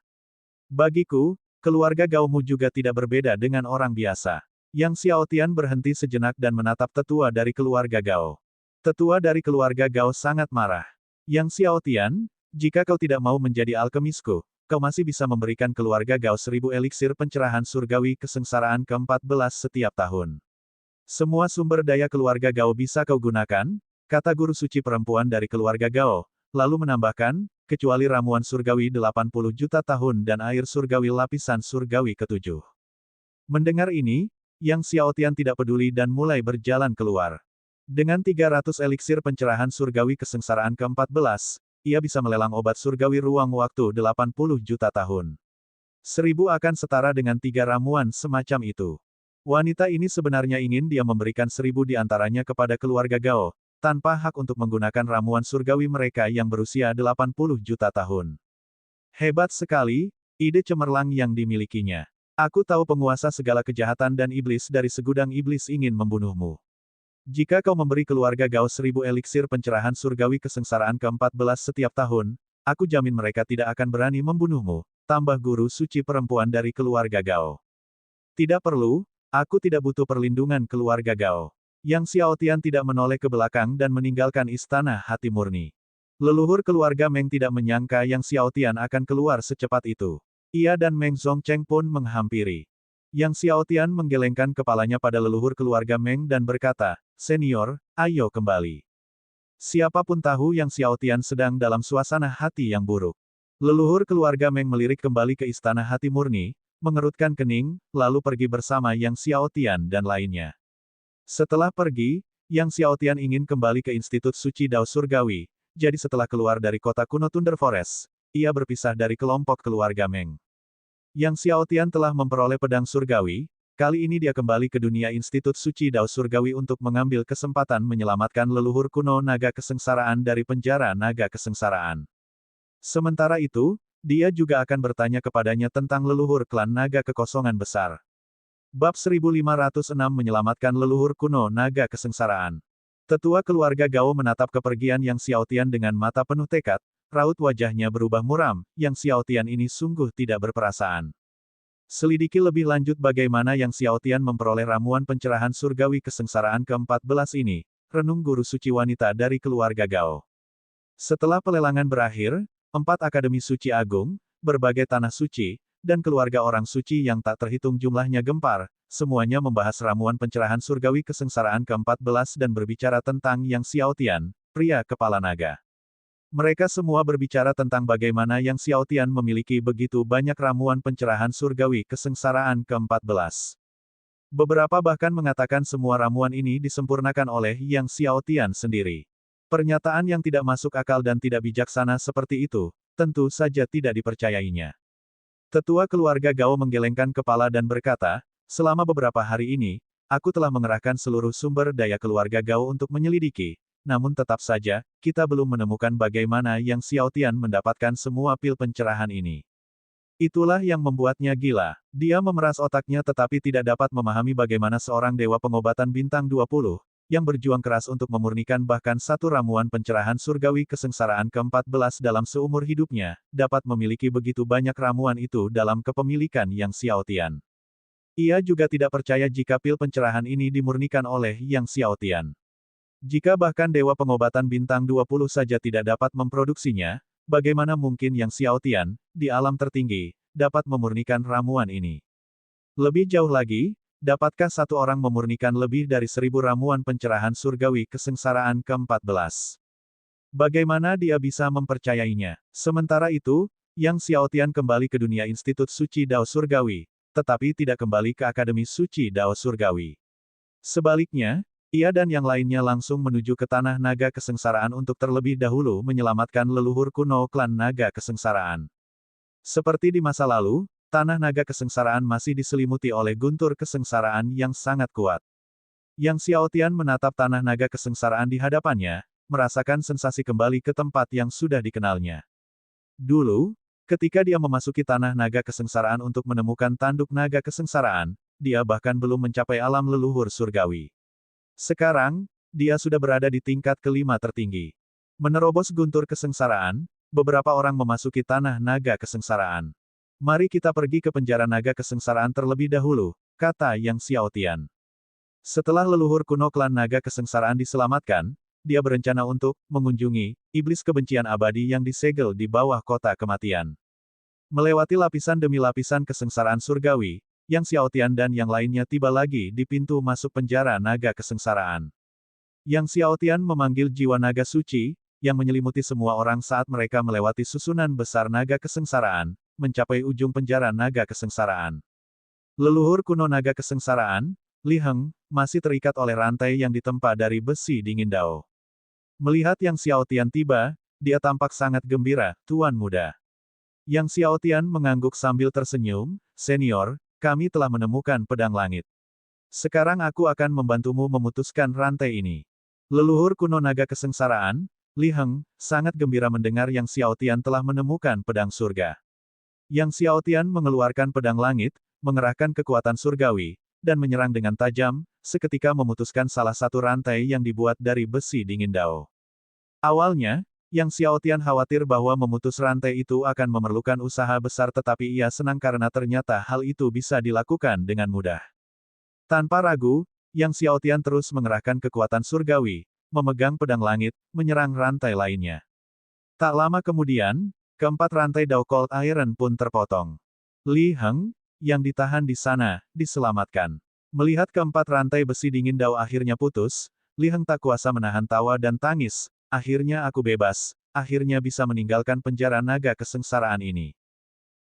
Bagiku, keluarga Gaomu juga tidak berbeda dengan orang biasa. Yang Xiaotian berhenti sejenak dan menatap tetua dari keluarga Gao. Tetua dari keluarga Gao sangat marah. Yang Xiaotian, jika kau tidak mau menjadi alkemisku, kau masih bisa memberikan keluarga Gao 1000 eliksir pencerahan surgawi kesengsaraan ke-14 setiap tahun. Semua sumber daya keluarga Gao bisa kau gunakan, kata guru suci perempuan dari keluarga Gao, lalu menambahkan, kecuali ramuan surgawi 80 juta tahun dan air surgawi lapisan surgawi ke-7. Mendengar ini, Yang Xiaotian tidak peduli dan mulai berjalan keluar. Dengan 300 eliksir pencerahan surgawi kesengsaraan ke-14, ia bisa melelang obat surgawi ruang waktu 80 juta tahun. 1000 akan setara dengan 3 ramuan semacam itu. Wanita ini sebenarnya ingin dia memberikan 1000 di antaranya kepada keluarga Gao, tanpa hak untuk menggunakan ramuan surgawi mereka yang berusia 80 juta tahun. Hebat sekali, ide cemerlang yang dimilikinya. Aku tahu penguasa segala kejahatan dan iblis dari segudang iblis ingin membunuhmu. Jika kau memberi keluarga Gao 1000 eliksir pencerahan surgawi kesengsaraan ke-14 setiap tahun, aku jamin mereka tidak akan berani membunuhmu, tambah guru suci perempuan dari keluarga Gao. Tidak perlu, aku tidak butuh perlindungan keluarga Gao. Yang Xiaotian tidak menoleh ke belakang dan meninggalkan istana hati murni. Leluhur keluarga Meng tidak menyangka Yang Xiaotian akan keluar secepat itu. Ia dan Meng Zongcheng pun menghampiri. Yang Xiaotian menggelengkan kepalanya pada leluhur keluarga Meng dan berkata, "Senior, ayo kembali." Siapapun tahu Yang Xiaotian sedang dalam suasana hati yang buruk. Leluhur keluarga Meng melirik kembali ke istana hati murni, mengerutkan kening, lalu pergi bersama Yang Xiaotian dan lainnya. Setelah pergi, Yang Xiaotian ingin kembali ke Institut Suci Dao Surgawi, jadi setelah keluar dari kota kuno Thunder Forest, ia berpisah dari kelompok keluarga Meng. Yang Xiaotian telah memperoleh pedang surgawi, kali ini dia kembali ke dunia Institut Suci Dao Surgawi untuk mengambil kesempatan menyelamatkan leluhur kuno naga kesengsaraan dari penjara naga kesengsaraan. Sementara itu, dia juga akan bertanya kepadanya tentang leluhur klan naga kekosongan besar. Bab 1506 menyelamatkan leluhur kuno naga kesengsaraan. Tetua keluarga Gao menatap kepergian Yang Xiaotian dengan mata penuh tekad, raut wajahnya berubah muram, Yang Xiaotian ini sungguh tidak berperasaan. Selidiki lebih lanjut bagaimana Yang Xiaotian memperoleh ramuan pencerahan surgawi kesengsaraan ke-14 ini, renung guru suci wanita dari keluarga Gao. Setelah pelelangan berakhir, 4 akademi suci agung, berbagai tanah suci, dan keluarga orang suci yang tak terhitung jumlahnya gempar, semuanya membahas ramuan pencerahan surgawi kesengsaraan ke-14 dan berbicara tentang Yang Xiaotian, pria kepala naga. Mereka semua berbicara tentang bagaimana Yang Xiaotian memiliki begitu banyak ramuan pencerahan surgawi kesengsaraan ke-14. Beberapa bahkan mengatakan semua ramuan ini disempurnakan oleh Yang Xiaotian sendiri. Pernyataan yang tidak masuk akal dan tidak bijaksana seperti itu, tentu saja tidak dipercayainya. Tetua keluarga Gao menggelengkan kepala dan berkata, "Selama beberapa hari ini, aku telah mengerahkan seluruh sumber daya keluarga Gao untuk menyelidiki, namun tetap saja, kita belum menemukan bagaimana Yang Xiaotian mendapatkan semua pil pencerahan ini. Itulah yang membuatnya gila. Dia memeras otaknya tetapi tidak dapat memahami bagaimana seorang dewa pengobatan bintang 20, yang berjuang keras untuk memurnikan bahkan satu ramuan pencerahan surgawi kesengsaraan ke-14 dalam seumur hidupnya, dapat memiliki begitu banyak ramuan itu dalam kepemilikan Yang Xiaotian. Ia juga tidak percaya jika pil pencerahan ini dimurnikan oleh Yang Xiaotian. Jika bahkan dewa pengobatan bintang 20 saja tidak dapat memproduksinya, bagaimana mungkin Yang Xiaotian, di alam tertinggi, dapat memurnikan ramuan ini? Lebih jauh lagi, dapatkah satu orang memurnikan lebih dari 1000 ramuan pencerahan surgawi kesengsaraan ke-14? Bagaimana dia bisa mempercayainya? Sementara itu, Yang Xiaotian kembali ke dunia Institut Suci Dao Surgawi, tetapi tidak kembali ke Akademi Suci Dao Surgawi. Sebaliknya, ia dan yang lainnya langsung menuju ke Tanah Naga Kesengsaraan untuk terlebih dahulu menyelamatkan leluhur kuno klan Naga Kesengsaraan. Seperti di masa lalu, Tanah Naga Kesengsaraan masih diselimuti oleh guntur kesengsaraan yang sangat kuat. Yang Xiaotian menatap Tanah Naga Kesengsaraan di hadapannya, merasakan sensasi kembali ke tempat yang sudah dikenalnya. Dulu, ketika dia memasuki Tanah Naga Kesengsaraan untuk menemukan tanduk Naga Kesengsaraan, dia bahkan belum mencapai alam leluhur surgawi. Sekarang, dia sudah berada di tingkat kelima tertinggi. Menerobos guntur kesengsaraan, beberapa orang memasuki Tanah Naga Kesengsaraan. Mari kita pergi ke penjara Naga Kesengsaraan terlebih dahulu, kata Yang Xiaotian. Setelah leluhur kuno klan Naga Kesengsaraan diselamatkan, dia berencana untuk mengunjungi iblis kebencian abadi yang disegel di bawah kota kematian. Melewati lapisan demi lapisan kesengsaraan surgawi, Yang Xiaotian dan yang lainnya tiba lagi di pintu masuk penjara Naga Kesengsaraan. Yang Xiaotian memanggil jiwa naga suci, yang menyelimuti semua orang saat mereka melewati susunan besar Naga Kesengsaraan, mencapai ujung penjara Naga Kesengsaraan. Leluhur kuno Naga Kesengsaraan, Li Heng, masih terikat oleh rantai yang ditempa dari besi dingin Dao. Melihat Yang Xiaotian tiba, dia tampak sangat gembira, Tuan Muda. Yang Xiaotian mengangguk sambil tersenyum, Senior, kami telah menemukan pedang langit. Sekarang aku akan membantumu memutuskan rantai ini. Leluhur kuno Naga Kesengsaraan, Li Heng, sangat gembira mendengar Yang Xiaotian telah menemukan pedang surga. Yang Xiaotian mengeluarkan pedang langit, mengerahkan kekuatan surgawi, dan menyerang dengan tajam, seketika memutuskan salah satu rantai yang dibuat dari besi dingin Dao. Awalnya, Yang Xiaotian khawatir bahwa memutus rantai itu akan memerlukan usaha besar tetapi ia senang karena ternyata hal itu bisa dilakukan dengan mudah. Tanpa ragu, Yang Xiaotian terus mengerahkan kekuatan surgawi, memegang pedang langit, menyerang rantai lainnya. Tak lama kemudian, keempat rantai Dao Cold Iron pun terpotong. Li Heng, yang ditahan di sana, diselamatkan. Melihat keempat rantai besi dingin Dao akhirnya putus, Li Heng tak kuasa menahan tawa dan tangis. Akhirnya aku bebas, akhirnya bisa meninggalkan penjara Naga Kesengsaraan ini.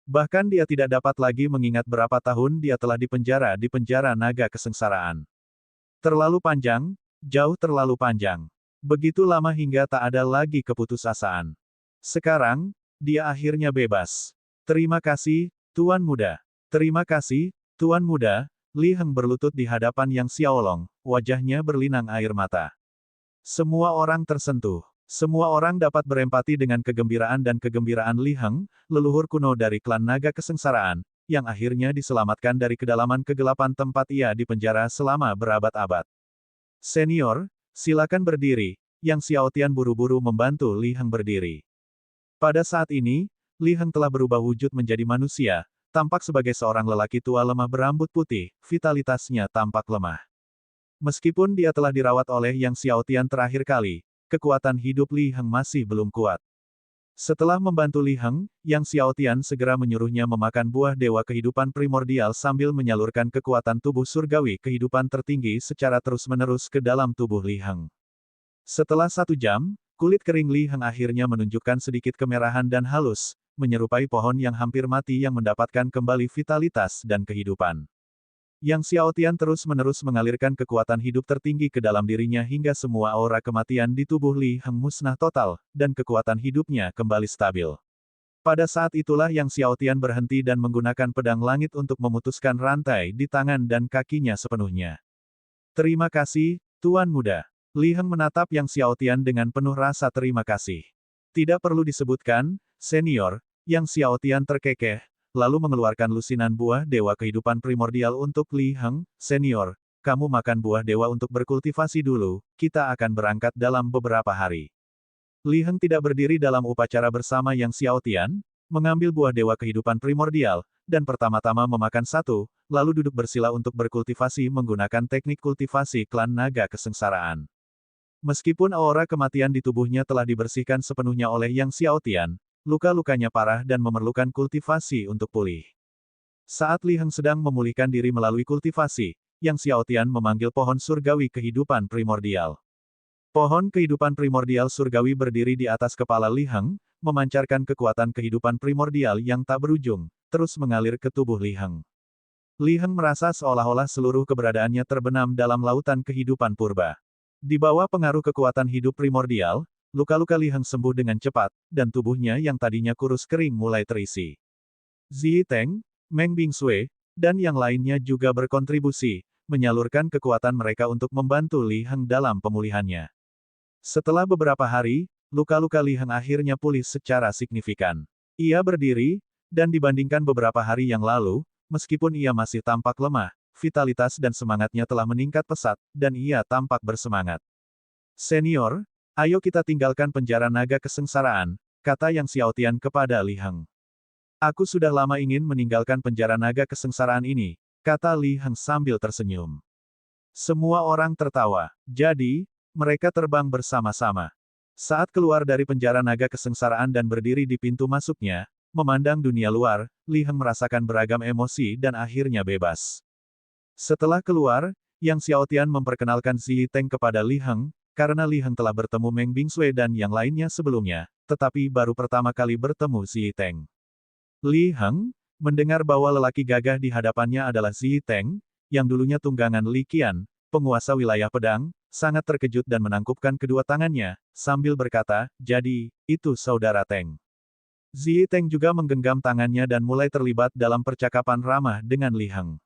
Bahkan dia tidak dapat lagi mengingat berapa tahun dia telah dipenjara di penjara Naga Kesengsaraan. Terlalu panjang, jauh terlalu panjang. Begitu lama hingga tak ada lagi keputusasaan. Sekarang, dia akhirnya bebas. Terima kasih, Tuan Muda. Terima kasih, Tuan Muda. Li Heng berlutut di hadapan Yang Xiaolong, wajahnya berlinang air mata. Semua orang tersentuh. Semua orang dapat berempati dengan kegembiraan dan kegembiraan Li Heng, leluhur kuno dari klan Naga Kesengsaraan, yang akhirnya diselamatkan dari kedalaman kegelapan tempat ia dipenjara selama berabad-abad. Senior, silakan berdiri. Yang Xiaotian buru-buru membantu Li Heng berdiri. Pada saat ini, Li Heng telah berubah wujud menjadi manusia, tampak sebagai seorang lelaki tua lemah berambut putih, vitalitasnya tampak lemah. Meskipun dia telah dirawat oleh Yang Xiaotian terakhir kali, kekuatan hidup Li Heng masih belum kuat. Setelah membantu Li Heng, Yang Xiaotian segera menyuruhnya memakan buah dewa kehidupan primordial sambil menyalurkan kekuatan tubuh surgawi kehidupan tertinggi secara terus-menerus ke dalam tubuh Li Heng. Setelah 1 jam, kulit kering Li Heng akhirnya menunjukkan sedikit kemerahan dan halus, menyerupai pohon yang hampir mati yang mendapatkan kembali vitalitas dan kehidupan. Yang Xiaotian terus-menerus mengalirkan kekuatan hidup tertinggi ke dalam dirinya hingga semua aura kematian di tubuh Li Heng musnah total, dan kekuatan hidupnya kembali stabil. Pada saat itulah Yang Xiaotian berhenti dan menggunakan pedang langit untuk memutuskan rantai di tangan dan kakinya sepenuhnya. Terima kasih, Tuan Muda. Li Heng menatap Yang Xiaotian dengan penuh rasa terima kasih. Tidak perlu disebutkan, Senior, Yang Xiaotian terkekeh, lalu mengeluarkan lusinan buah dewa kehidupan primordial untuk Li Heng, senior. Kamu makan buah dewa untuk berkultivasi dulu, kita akan berangkat dalam beberapa hari. Li Heng tidak berdiri dalam upacara bersama Yang Xiaotian, mengambil buah dewa kehidupan primordial, dan pertama-tama memakan satu, lalu duduk bersila untuk berkultivasi menggunakan teknik kultivasi klan naga kesengsaraan. Meskipun aura kematian di tubuhnya telah dibersihkan sepenuhnya oleh Yang Xiaotian, luka-lukanya parah dan memerlukan kultivasi untuk pulih. Saat Li Heng sedang memulihkan diri melalui kultivasi, Yang Xiaotian memanggil pohon surgawi kehidupan primordial. Pohon kehidupan primordial surgawi berdiri di atas kepala Li Heng, memancarkan kekuatan kehidupan primordial yang tak berujung, terus mengalir ke tubuh Li Heng. Li Heng merasa seolah-olah seluruh keberadaannya terbenam dalam lautan kehidupan purba. Di bawah pengaruh kekuatan hidup primordial, luka-luka Li Heng sembuh dengan cepat, dan tubuhnya yang tadinya kurus kering mulai terisi. Zi Teng, Meng Bingsui, dan yang lainnya juga berkontribusi, menyalurkan kekuatan mereka untuk membantu Li Heng dalam pemulihannya. Setelah beberapa hari, luka-luka Li Heng akhirnya pulih secara signifikan. Ia berdiri, dan dibandingkan beberapa hari yang lalu, meskipun ia masih tampak lemah, vitalitas dan semangatnya telah meningkat pesat, dan ia tampak bersemangat. Senior, ayo kita tinggalkan penjara naga kesengsaraan, kata Yang Xiaotian kepada Li Heng. Aku sudah lama ingin meninggalkan penjara naga kesengsaraan ini, kata Li Heng sambil tersenyum. Semua orang tertawa, jadi, mereka terbang bersama-sama. Saat keluar dari penjara naga kesengsaraan dan berdiri di pintu masuknya, memandang dunia luar, Li Heng merasakan beragam emosi dan akhirnya bebas. Setelah keluar, Yang Xiaotian memperkenalkan Zi Teng kepada Li Heng, karena Li Heng telah bertemu Meng Bingsui dan yang lainnya sebelumnya, tetapi baru pertama kali bertemu Zi Teng. Li Heng, mendengar bahwa lelaki gagah di hadapannya adalah Zi Teng, yang dulunya tunggangan Li Qian, penguasa wilayah pedang, sangat terkejut dan menangkupkan kedua tangannya, sambil berkata, jadi, itu saudara Teng. Zi Teng juga menggenggam tangannya dan mulai terlibat dalam percakapan ramah dengan Li Heng.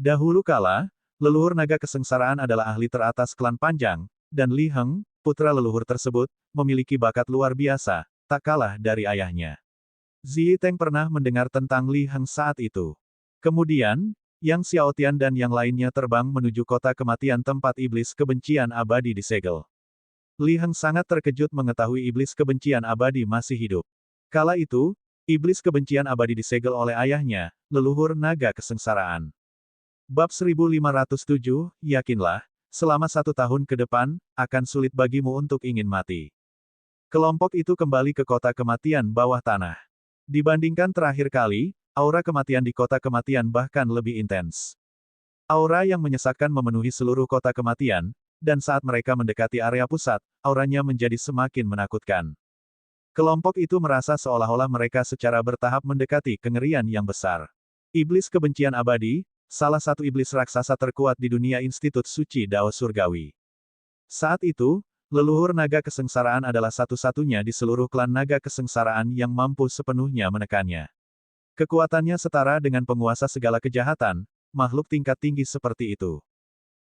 Dahulu kala, leluhur naga kesengsaraan adalah ahli teratas klan Panjang, dan Li Heng, putra leluhur tersebut, memiliki bakat luar biasa, tak kalah dari ayahnya. Zi Teng pernah mendengar tentang Li Heng saat itu. Kemudian, Yang Xiaotian dan yang lainnya terbang menuju kota kematian tempat iblis kebencian abadi disegel. Li Heng sangat terkejut mengetahui iblis kebencian abadi masih hidup. Kala itu, iblis kebencian abadi disegel oleh ayahnya, leluhur naga kesengsaraan. Bab 1507, yakinlah, selama 1 tahun ke depan, akan sulit bagimu untuk ingin mati. Kelompok itu kembali ke kota kematian bawah tanah. Dibandingkan terakhir kali, aura kematian di kota kematian bahkan lebih intens. Aura yang menyesakkan memenuhi seluruh kota kematian, dan saat mereka mendekati area pusat, auranya menjadi semakin menakutkan. Kelompok itu merasa seolah-olah mereka secara bertahap mendekati kengerian yang besar. Iblis kebencian abadi, salah satu iblis raksasa terkuat di dunia Institut Suci Dao Surgawi. Saat itu, leluhur naga kesengsaraan adalah satu-satunya di seluruh klan naga kesengsaraan yang mampu sepenuhnya menekannya. Kekuatannya setara dengan penguasa segala kejahatan, makhluk tingkat tinggi seperti itu.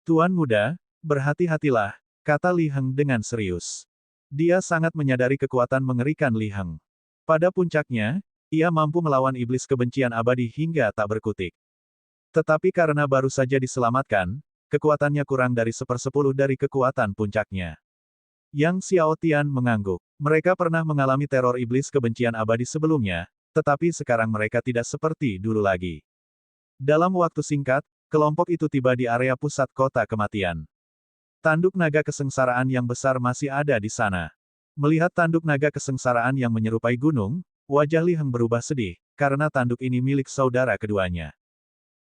Tuan muda, berhati-hatilah, kata Li Heng dengan serius. Dia sangat menyadari kekuatan mengerikan Li Heng. Pada puncaknya, ia mampu melawan iblis kebencian abadi hingga tak berkutik. Tetapi karena baru saja diselamatkan, kekuatannya kurang dari 1/10 dari kekuatan puncaknya. Yang Xiaotian mengangguk. Mereka pernah mengalami teror iblis kebencian abadi sebelumnya, tetapi sekarang mereka tidak seperti dulu lagi. Dalam waktu singkat, kelompok itu tiba di area pusat kota kematian. Tanduk naga kesengsaraan yang besar masih ada di sana. Melihat tanduk naga kesengsaraan yang menyerupai gunung, wajah Li Heng berubah sedih, karena tanduk ini milik saudara keduanya.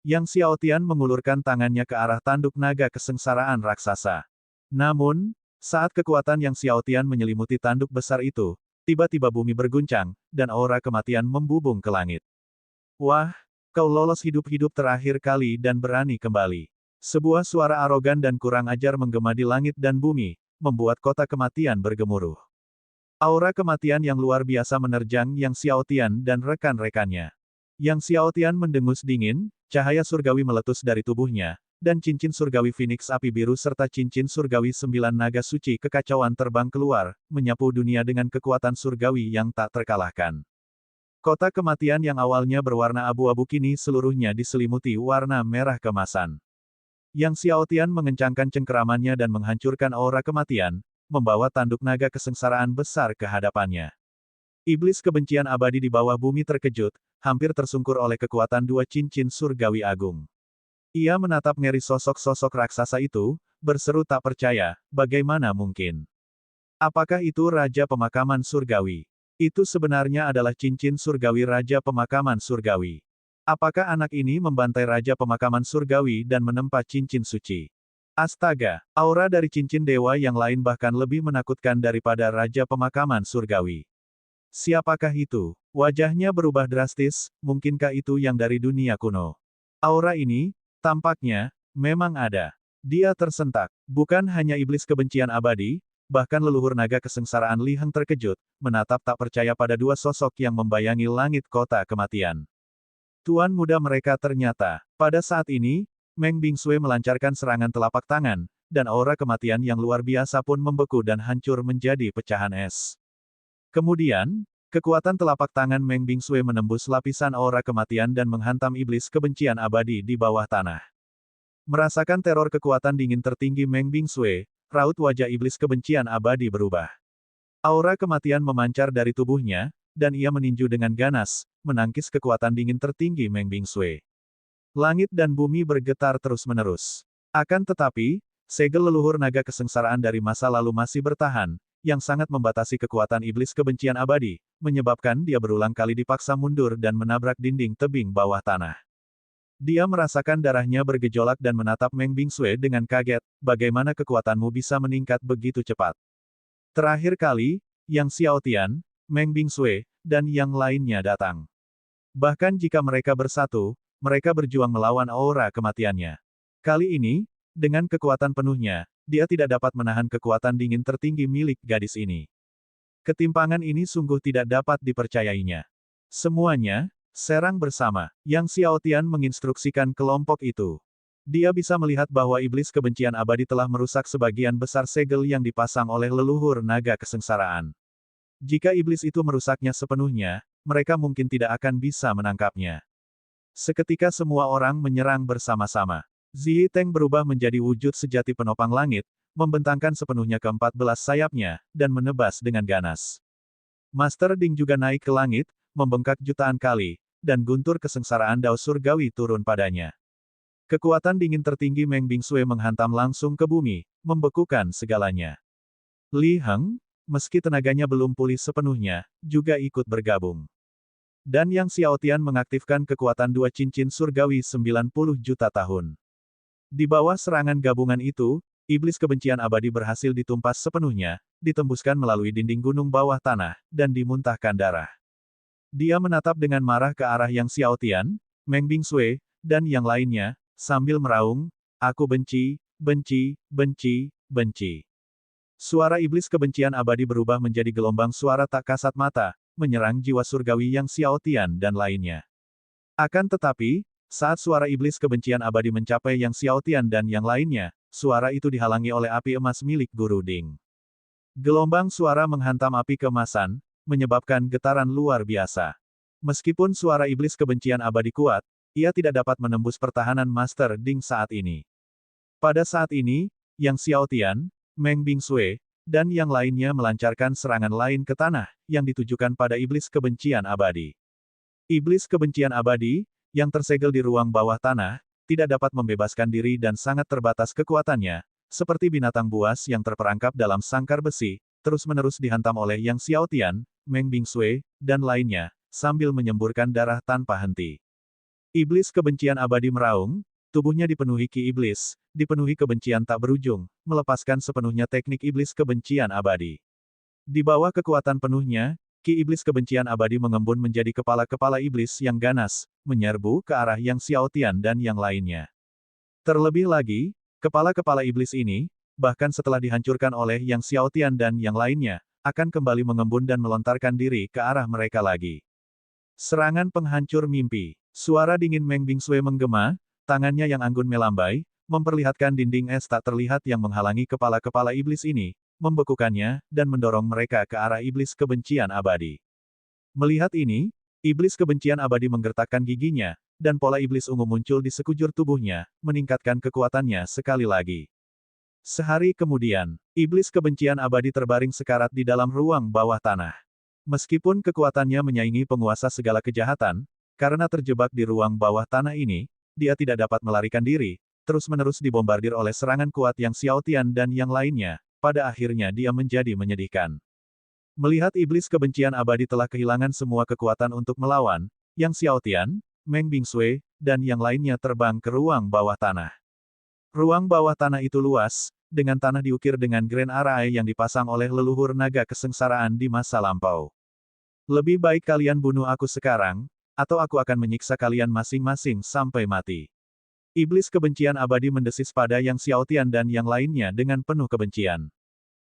Yang Xiaotian mengulurkan tangannya ke arah tanduk naga kesengsaraan raksasa. Namun, saat kekuatan Yang Xiaotian menyelimuti tanduk besar itu, tiba-tiba bumi berguncang, dan aura kematian membubung ke langit. Wah, kau lolos hidup-hidup terakhir kali dan berani kembali. Sebuah suara arogan dan kurang ajar menggema di langit dan bumi, membuat kota kematian bergemuruh. Aura kematian yang luar biasa menerjang Yang Xiaotian dan rekan-rekannya. Yang Xiaotian mendengus dingin, cahaya surgawi meletus dari tubuhnya, dan cincin surgawi Phoenix api biru serta cincin surgawi 9 naga suci kekacauan terbang keluar, menyapu dunia dengan kekuatan surgawi yang tak terkalahkan. Kotak kematian yang awalnya berwarna abu-abu kini seluruhnya diselimuti warna merah kemasan. Yang Xiaotian mengencangkan cengkeramannya dan menghancurkan aura kematian, membawa tanduk naga kesengsaraan besar ke hadapannya. Iblis kebencian abadi di bawah bumi terkejut, hampir tersungkur oleh kekuatan dua cincin surgawi agung. Ia menatap ngeri sosok-sosok raksasa itu, berseru tak percaya, bagaimana mungkin? Apakah itu Raja Pemakaman Surgawi? Itu sebenarnya adalah cincin surgawi Raja Pemakaman Surgawi. Apakah anak ini membantai Raja Pemakaman Surgawi dan menempa cincin suci? Astaga, aura dari cincin dewa yang lain bahkan lebih menakutkan daripada Raja Pemakaman Surgawi. Siapakah itu? Wajahnya berubah drastis, mungkinkah itu yang dari dunia kuno? Aura ini, tampaknya, memang ada. Dia tersentak. Bukan hanya iblis kebencian abadi, bahkan leluhur naga kesengsaraan Li Heng terkejut, menatap tak percaya pada dua sosok yang membayangi langit kota kematian. Tuan muda mereka ternyata, pada saat ini, Meng Bingsui melancarkan serangan telapak tangan, dan aura kematian yang luar biasa pun membeku dan hancur menjadi pecahan es. Kemudian, kekuatan telapak tangan Meng Bingsui menembus lapisan aura kematian dan menghantam iblis kebencian abadi di bawah tanah. Merasakan teror kekuatan dingin tertinggi Meng Bingsui, raut wajah iblis kebencian abadi berubah. Aura kematian memancar dari tubuhnya, dan ia meninju dengan ganas, menangkis kekuatan dingin tertinggi Meng Bingsui. Langit dan bumi bergetar terus-menerus. Akan tetapi, segel leluhur naga kesengsaraan dari masa lalu masih bertahan, yang sangat membatasi kekuatan iblis kebencian abadi, menyebabkan dia berulang kali dipaksa mundur dan menabrak dinding tebing bawah tanah. Dia merasakan darahnya bergejolak dan menatap Meng Bingsui dengan kaget, bagaimana kekuatanmu bisa meningkat begitu cepat. Terakhir kali, Yang Xiaotian, Meng Bingsui, dan yang lainnya datang. Bahkan jika mereka bersatu, mereka berjuang melawan aura kematiannya. Kali ini, dengan kekuatan penuhnya, dia tidak dapat menahan kekuatan dingin tertinggi milik gadis ini. Ketimpangan ini sungguh tidak dapat dipercayainya. Semuanya, serang bersama. Yang Xiaotian menginstruksikan kelompok itu. Dia bisa melihat bahwa iblis kebencian abadi telah merusak sebagian besar segel yang dipasang oleh leluhur naga kesengsaraan. Jika iblis itu merusaknya sepenuhnya, mereka mungkin tidak akan bisa menangkapnya. Seketika semua orang menyerang bersama-sama. Zi Teng berubah menjadi wujud sejati penopang langit, membentangkan sepenuhnya ke-14 sayapnya, dan menebas dengan ganas. Master Ding juga naik ke langit, membengkak jutaan kali, dan guntur kesengsaraan Dao Surgawi turun padanya. Kekuatan dingin tertinggi Meng Bingsui menghantam langsung ke bumi, membekukan segalanya. Li Heng, meski tenaganya belum pulih sepenuhnya, juga ikut bergabung. Dan Yang Xiaotian mengaktifkan kekuatan dua cincin surgawi 90 juta tahun. Di bawah serangan gabungan itu, iblis kebencian abadi berhasil ditumpas sepenuhnya, ditembuskan melalui dinding gunung bawah tanah, dan dimuntahkan darah. Dia menatap dengan marah ke arah Yang Xiaotian, Meng Bingsui, dan yang lainnya, sambil meraung, "Aku benci, benci, benci, benci." Suara iblis kebencian abadi berubah menjadi gelombang suara tak kasat mata, menyerang jiwa surgawi Yang Xiaotian dan lainnya. Akan tetapi, saat suara iblis kebencian abadi mencapai Yang Xiaotian dan yang lainnya, suara itu dihalangi oleh api emas milik Guru Ding. Gelombang suara menghantam api keemasan, menyebabkan getaran luar biasa. Meskipun suara iblis kebencian abadi kuat, ia tidak dapat menembus pertahanan Master Ding saat ini. Pada saat ini, Yang Xiaotian, Meng Bingsui, dan yang lainnya melancarkan serangan lain ke tanah, yang ditujukan pada iblis kebencian abadi. Iblis kebencian abadi, yang tersegel di ruang bawah tanah, tidak dapat membebaskan diri dan sangat terbatas kekuatannya, seperti binatang buas yang terperangkap dalam sangkar besi, terus-menerus dihantam oleh Yang Xiaotian, Meng Bingsui, dan lainnya, sambil menyemburkan darah tanpa henti. Iblis kebencian abadi meraung, tubuhnya dipenuhi ki iblis, dipenuhi kebencian tak berujung, melepaskan sepenuhnya teknik iblis kebencian abadi. Di bawah kekuatan penuhnya, ki iblis kebencian abadi mengembun menjadi kepala-kepala iblis yang ganas, menyerbu ke arah Yang Xiaotian dan yang lainnya. Terlebih lagi, kepala-kepala iblis ini, bahkan setelah dihancurkan oleh Yang Xiaotian dan yang lainnya, akan kembali mengembun dan melontarkan diri ke arah mereka lagi. Serangan penghancur mimpi. Suara dingin Meng Bingsui menggema, tangannya yang anggun melambai, memperlihatkan dinding es tak terlihat yang menghalangi kepala-kepala iblis ini, membekukannya, dan mendorong mereka ke arah iblis kebencian abadi. Melihat ini, Iblis kebencian abadi menggertakkan giginya, dan pola iblis ungu muncul di sekujur tubuhnya, meningkatkan kekuatannya sekali lagi. Sehari kemudian, iblis kebencian abadi terbaring sekarat di dalam ruang bawah tanah. Meskipun kekuatannya menyaingi penguasa segala kejahatan, karena terjebak di ruang bawah tanah ini, dia tidak dapat melarikan diri, terus-menerus dibombardir oleh serangan kuat yang Xiao Tian dan yang lainnya, pada akhirnya dia menjadi menyedihkan. Melihat iblis kebencian abadi telah kehilangan semua kekuatan untuk melawan, Yang Xiao Tian, Meng Bingsui, dan yang lainnya terbang ke ruang bawah tanah. Ruang bawah tanah itu luas, dengan tanah diukir dengan Grand Array yang dipasang oleh leluhur naga kesengsaraan di masa lampau. Lebih baik kalian bunuh aku sekarang, atau aku akan menyiksa kalian masing-masing sampai mati. Iblis kebencian abadi mendesis pada Yang Xiao Tian dan yang lainnya dengan penuh kebencian.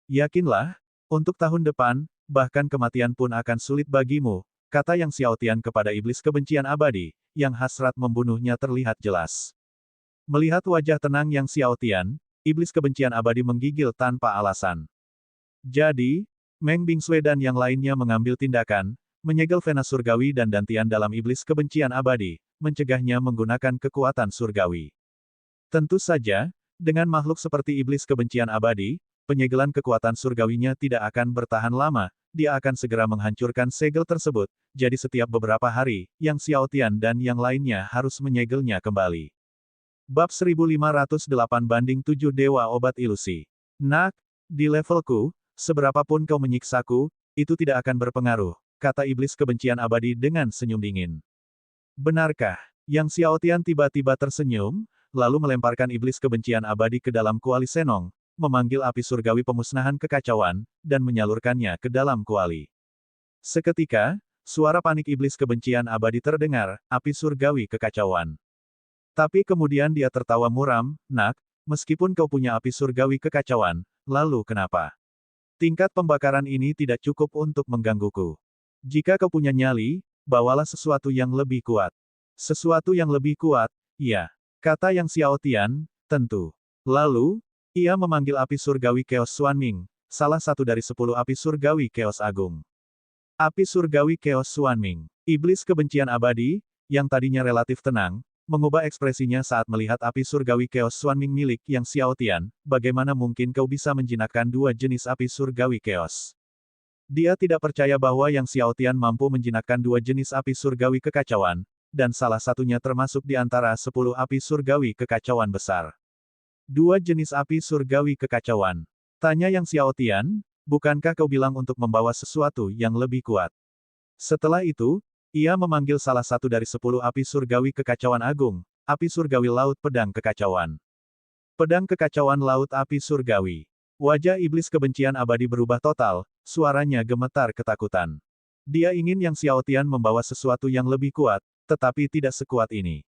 Yakinlah, untuk tahun depan, bahkan kematian pun akan sulit bagimu, kata Yang Xiao Tian kepada iblis kebencian abadi, yang hasrat membunuhnya terlihat jelas. Melihat wajah tenang Yang Xiao Tian, iblis kebencian abadi menggigil tanpa alasan. Jadi, Meng Bingsui dan yang lainnya mengambil tindakan, menyegel Vena surgawi dan dantian dalam iblis kebencian abadi, mencegahnya menggunakan kekuatan surgawi. Tentu saja, dengan makhluk seperti iblis kebencian abadi, penyegelan kekuatan surgawinya tidak akan bertahan lama, dia akan segera menghancurkan segel tersebut, jadi setiap beberapa hari, Yang Xiao Tian dan yang lainnya harus menyegelnya kembali. Bab 1508-7 Dewa Obat Ilusi. Nak, di levelku, seberapapun kau menyiksaku, itu tidak akan berpengaruh, kata iblis kebencian abadi dengan senyum dingin. Benarkah? Yang Xiao Tian tiba-tiba tersenyum, lalu melemparkan iblis kebencian abadi ke dalam kuali Senong, memanggil api surgawi pemusnahan kekacauan, dan menyalurkannya ke dalam kuali. Seketika, suara panik iblis kebencian abadi terdengar, api surgawi kekacauan. Tapi kemudian dia tertawa muram, nak, meskipun kau punya api surgawi kekacauan, lalu kenapa? Tingkat pembakaran ini tidak cukup untuk menggangguku. Jika kau punya nyali, bawalah sesuatu yang lebih kuat. Sesuatu yang lebih kuat, ya, kata Yang Xiao Tian, tentu. Lalu, ia memanggil api surgawi Chaos Xuanming, salah satu dari 10 api surgawi Chaos Agung. Api surgawi Chaos Xuanming, iblis kebencian abadi, yang tadinya relatif tenang, mengubah ekspresinya saat melihat api surgawi Chaos Xuanming milik Yang Xiao Tian, bagaimana mungkin kau bisa menjinakkan dua jenis api surgawi Chaos? Dia tidak percaya bahwa Yang Xiao Tian mampu menjinakkan dua jenis api surgawi kekacauan, dan salah satunya termasuk di antara 10 api surgawi kekacauan besar. Dua jenis api surgawi kekacauan. Tanya Yang Xiao Tian, bukankah kau bilang untuk membawa sesuatu yang lebih kuat? Setelah itu, ia memanggil salah satu dari 10 api surgawi kekacauan agung, api surgawi laut pedang kekacauan. Pedang kekacauan laut api surgawi. Wajah iblis kebencian abadi berubah total, suaranya gemetar ketakutan. Dia ingin Yang Xiao Tian membawa sesuatu yang lebih kuat, tetapi tidak sekuat ini.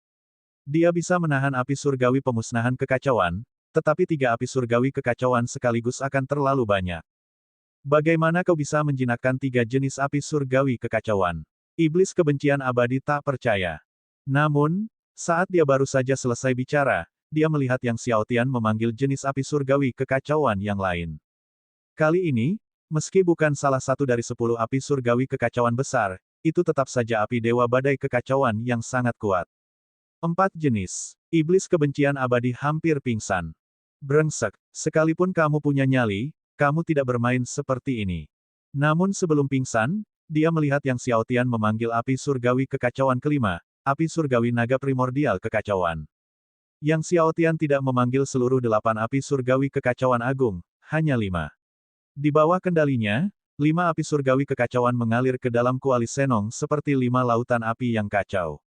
Dia bisa menahan api surgawi pemusnahan kekacauan, tetapi 3 api surgawi kekacauan sekaligus akan terlalu banyak. Bagaimana kau bisa menjinakkan 3 jenis api surgawi kekacauan? Iblis kebencian abadi tak percaya. Namun, saat dia baru saja selesai bicara, dia melihat Yang Xiao Tian memanggil jenis api surgawi kekacauan yang lain. Kali ini, meski bukan salah satu dari 10 api surgawi kekacauan besar, itu tetap saja api dewa badai kekacauan yang sangat kuat. 4 jenis. Iblis kebencian abadi hampir pingsan. Brengsek, sekalipun kamu punya nyali, kamu tidak bermain seperti ini. Namun sebelum pingsan, dia melihat Yang Xiao Tian memanggil api surgawi kekacauan kelima, api surgawi naga primordial kekacauan. Yang Xiao Tian tidak memanggil seluruh 8 api surgawi kekacauan agung, hanya 5. Di bawah kendalinya, 5 api surgawi kekacauan mengalir ke dalam kuali Senong seperti 5 lautan api yang kacau.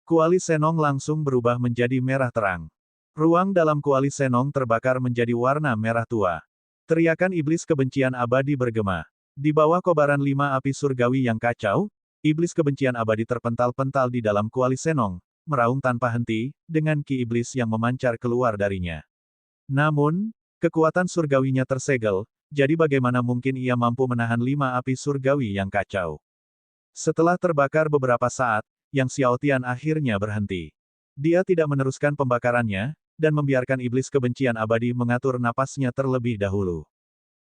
Kuali Senong langsung berubah menjadi merah terang. Ruang dalam kuali Senong terbakar menjadi warna merah tua. Teriakan iblis kebencian abadi bergema. Di bawah kobaran 5 api surgawi yang kacau, iblis kebencian abadi terpental-pental di dalam kuali Senong, meraung tanpa henti, dengan ki iblis yang memancar keluar darinya. Namun, kekuatan surgawinya tersegel, jadi bagaimana mungkin ia mampu menahan 5 api surgawi yang kacau? Setelah terbakar beberapa saat, Yang Xiao Tian akhirnya berhenti. Dia tidak meneruskan pembakarannya, dan membiarkan iblis kebencian abadi mengatur napasnya terlebih dahulu.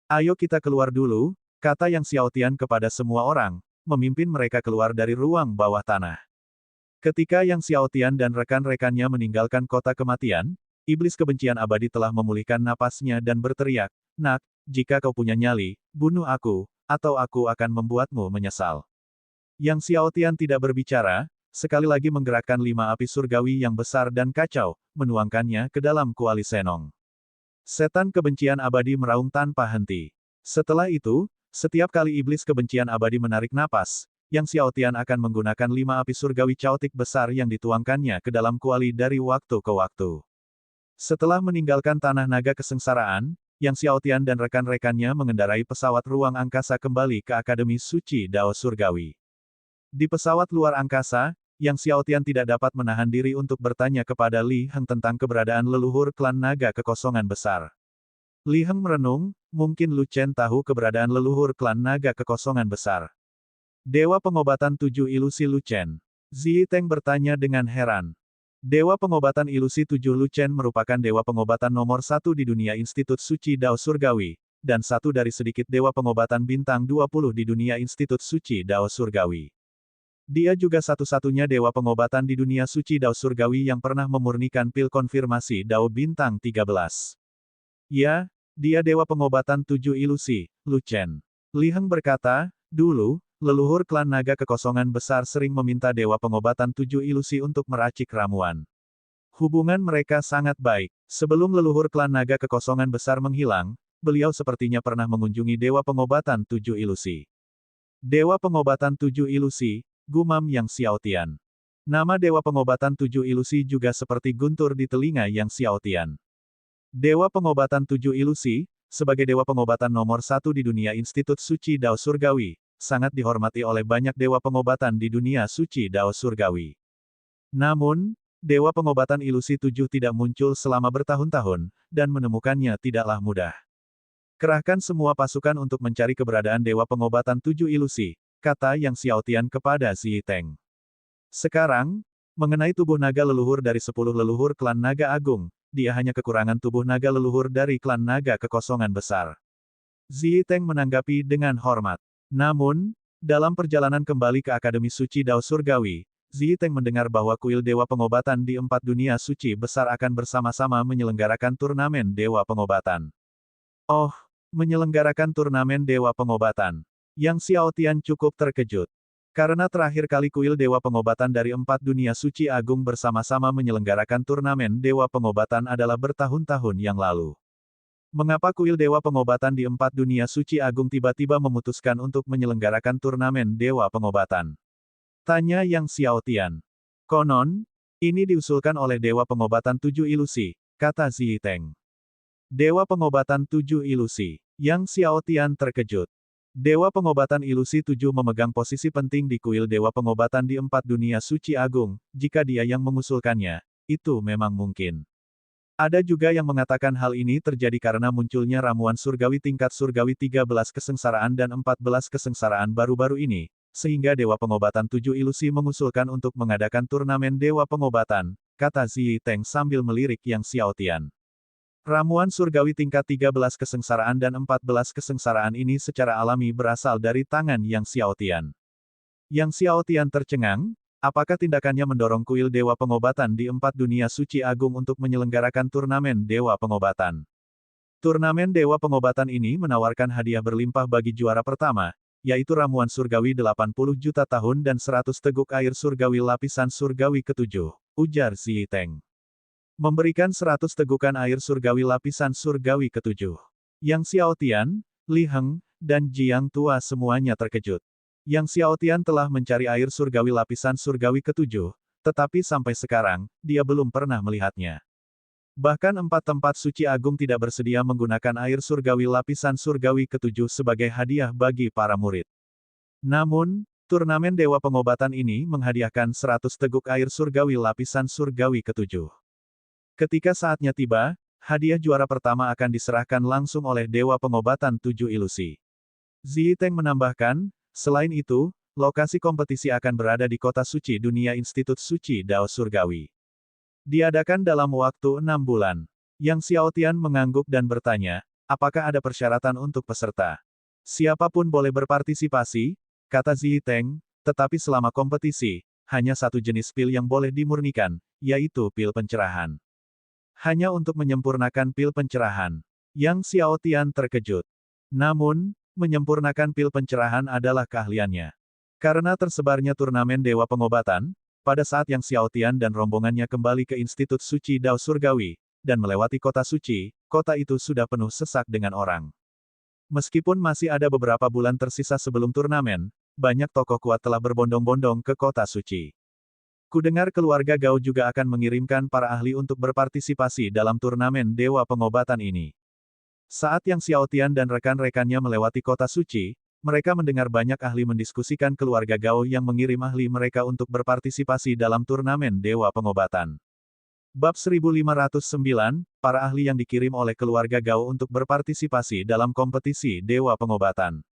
Ayo kita keluar dulu, kata Yang Xiao Tian kepada semua orang, memimpin mereka keluar dari ruang bawah tanah. Ketika Yang Xiaotian dan rekan-rekannya meninggalkan kota kematian, iblis kebencian abadi telah memulihkan napasnya dan berteriak, "Nak, jika kau punya nyali, bunuh aku, atau aku akan membuatmu menyesal." Yang Xiaotian tidak berbicara, sekali lagi menggerakkan 5 api surgawi yang besar dan kacau, menuangkannya ke dalam kuali Senong. Setan kebencian abadi meraung tanpa henti. Setelah itu, setiap kali iblis kebencian abadi menarik napas, Yang Xiaotian akan menggunakan 5 api surgawi caotik besar yang dituangkannya ke dalam kuali dari waktu ke waktu. Setelah meninggalkan tanah naga kesengsaraan, Yang Xiaotian dan rekan-rekannya mengendarai pesawat ruang angkasa kembali ke Akademi Suci Dao Surgawi. Di pesawat luar angkasa, Yang Xiaotian tidak dapat menahan diri untuk bertanya kepada Li Heng tentang keberadaan leluhur klan naga kekosongan besar. Li Heng merenung, mungkin Lu Chen tahu keberadaan leluhur klan naga kekosongan besar. Dewa pengobatan 7 ilusi Lu Chen. Zi Teng bertanya dengan heran. Dewa pengobatan ilusi 7 Lu Chen merupakan dewa pengobatan nomor 1 di dunia Institut Suci Dao Surgawi, dan satu dari sedikit dewa pengobatan bintang 20 di dunia Institut Suci Dao Surgawi. Dia juga satu-satunya dewa pengobatan di dunia suci Dao Surgawi yang pernah memurnikan pil konfirmasi Dao Bintang 13. Ya, dia dewa pengobatan 7 ilusi, Lu Chen. Li Heng berkata, dulu, leluhur klan naga kekosongan besar sering meminta dewa pengobatan 7 ilusi untuk meracik ramuan. Hubungan mereka sangat baik. Sebelum leluhur klan naga kekosongan besar menghilang, beliau sepertinya pernah mengunjungi dewa pengobatan 7 ilusi. Dewa pengobatan 7 ilusi, gumam Yang Xiaotian. Nama dewa pengobatan 7 ilusi juga seperti guntur di telinga Yang Xiaotian. Dewa pengobatan 7 ilusi, sebagai dewa pengobatan nomor 1 di dunia Institut Suci Dao Surgawi, sangat dihormati oleh banyak dewa pengobatan di dunia suci Dao Surgawi. Namun, dewa pengobatan ilusi 7 tidak muncul selama bertahun-tahun, dan menemukannya tidaklah mudah. Kerahkan semua pasukan untuk mencari keberadaan dewa pengobatan 7 ilusi, kata Yang Xiaotian kepada Zi Teng. Sekarang, mengenai tubuh naga leluhur dari 10 leluhur klan naga agung, dia hanya kekurangan tubuh naga leluhur dari klan naga kekosongan besar. Zi Teng menanggapi dengan hormat. Namun, dalam perjalanan kembali ke Akademi Suci Dao Surgawi, Zi Teng mendengar bahwa kuil dewa pengobatan di 4 dunia suci besar akan bersama-sama menyelenggarakan turnamen dewa pengobatan. Oh, menyelenggarakan turnamen dewa pengobatan. Yang Xiaotian cukup terkejut. Karena terakhir kali kuil dewa pengobatan dari 4 dunia suci agung bersama-sama menyelenggarakan turnamen dewa pengobatan adalah bertahun-tahun yang lalu. Mengapa kuil dewa pengobatan di 4 dunia suci agung tiba-tiba memutuskan untuk menyelenggarakan turnamen dewa pengobatan? Tanya Yang Xiaotian. Konon, ini diusulkan oleh dewa pengobatan 7 ilusi, kata Zi Teng. Dewa pengobatan 7 ilusi. Yang Xiaotian terkejut. Dewa pengobatan ilusi 7 memegang posisi penting di kuil dewa pengobatan di 4 dunia suci agung, jika dia yang mengusulkannya, itu memang mungkin. Ada juga yang mengatakan hal ini terjadi karena munculnya ramuan surgawi tingkat surgawi 13 kesengsaraan dan 14 kesengsaraan baru-baru ini, sehingga dewa pengobatan 7 ilusi mengusulkan untuk mengadakan turnamen dewa pengobatan, kata Zi Teng sambil melirik Yang Xiaotian. Ramuan surgawi tingkat 13 kesengsaraan dan 14 kesengsaraan ini secara alami berasal dari tangan Yang Xiaotian. Yang Xiaotian tercengang, apakah tindakannya mendorong kuil dewa pengobatan di 4 dunia suci agung untuk menyelenggarakan turnamen dewa pengobatan? Turnamen dewa pengobatan ini menawarkan hadiah berlimpah bagi juara pertama, yaitu ramuan surgawi 80 juta tahun dan 100 teguk air surgawi lapisan surgawi ketujuh, ujar Zi Teng. Memberikan 100 tegukan air surgawi lapisan surgawi ketujuh. Yang Xiaotian, Li Heng, dan Jiang Tua semuanya terkejut. Yang Xiaotian telah mencari air surgawi lapisan surgawi ketujuh, tetapi sampai sekarang, dia belum pernah melihatnya. Bahkan 4 tempat suci agung tidak bersedia menggunakan air surgawi lapisan surgawi ketujuh sebagai hadiah bagi para murid. Namun, turnamen dewa pengobatan ini menghadiahkan 100 teguk air surgawi lapisan surgawi ketujuh. Ketika saatnya tiba, hadiah juara pertama akan diserahkan langsung oleh dewa pengobatan 7 ilusi. Zi Teng menambahkan, selain itu, lokasi kompetisi akan berada di kota suci dunia Institut Suci Dao Surgawi. Diadakan dalam waktu 6 bulan. Yang Xiaotian mengangguk dan bertanya, apakah ada persyaratan untuk peserta? Siapapun boleh berpartisipasi, kata Zi Teng, tetapi selama kompetisi, hanya satu jenis pil yang boleh dimurnikan, yaitu pil pencerahan. Hanya untuk menyempurnakan pil pencerahan. Yang Xiao Tian terkejut. Namun, menyempurnakan pil pencerahan adalah keahliannya. Karena tersebarnya turnamen Dewa Pengobatan, pada saat Yang Xiao Tian dan rombongannya kembali ke Institut Suci Dao Surgawi, dan melewati kota suci, kota itu sudah penuh sesak dengan orang. Meskipun masih ada beberapa bulan tersisa sebelum turnamen, banyak tokoh kuat telah berbondong-bondong ke kota suci. Kudengar keluarga Gao juga akan mengirimkan para ahli untuk berpartisipasi dalam turnamen Dewa Pengobatan ini. Saat Yang Xiao Tian dan rekan-rekannya melewati kota suci, mereka mendengar banyak ahli mendiskusikan keluarga Gao yang mengirim ahli mereka untuk berpartisipasi dalam turnamen Dewa Pengobatan. Bab 1509, para ahli yang dikirim oleh keluarga Gao untuk berpartisipasi dalam kompetisi Dewa Pengobatan.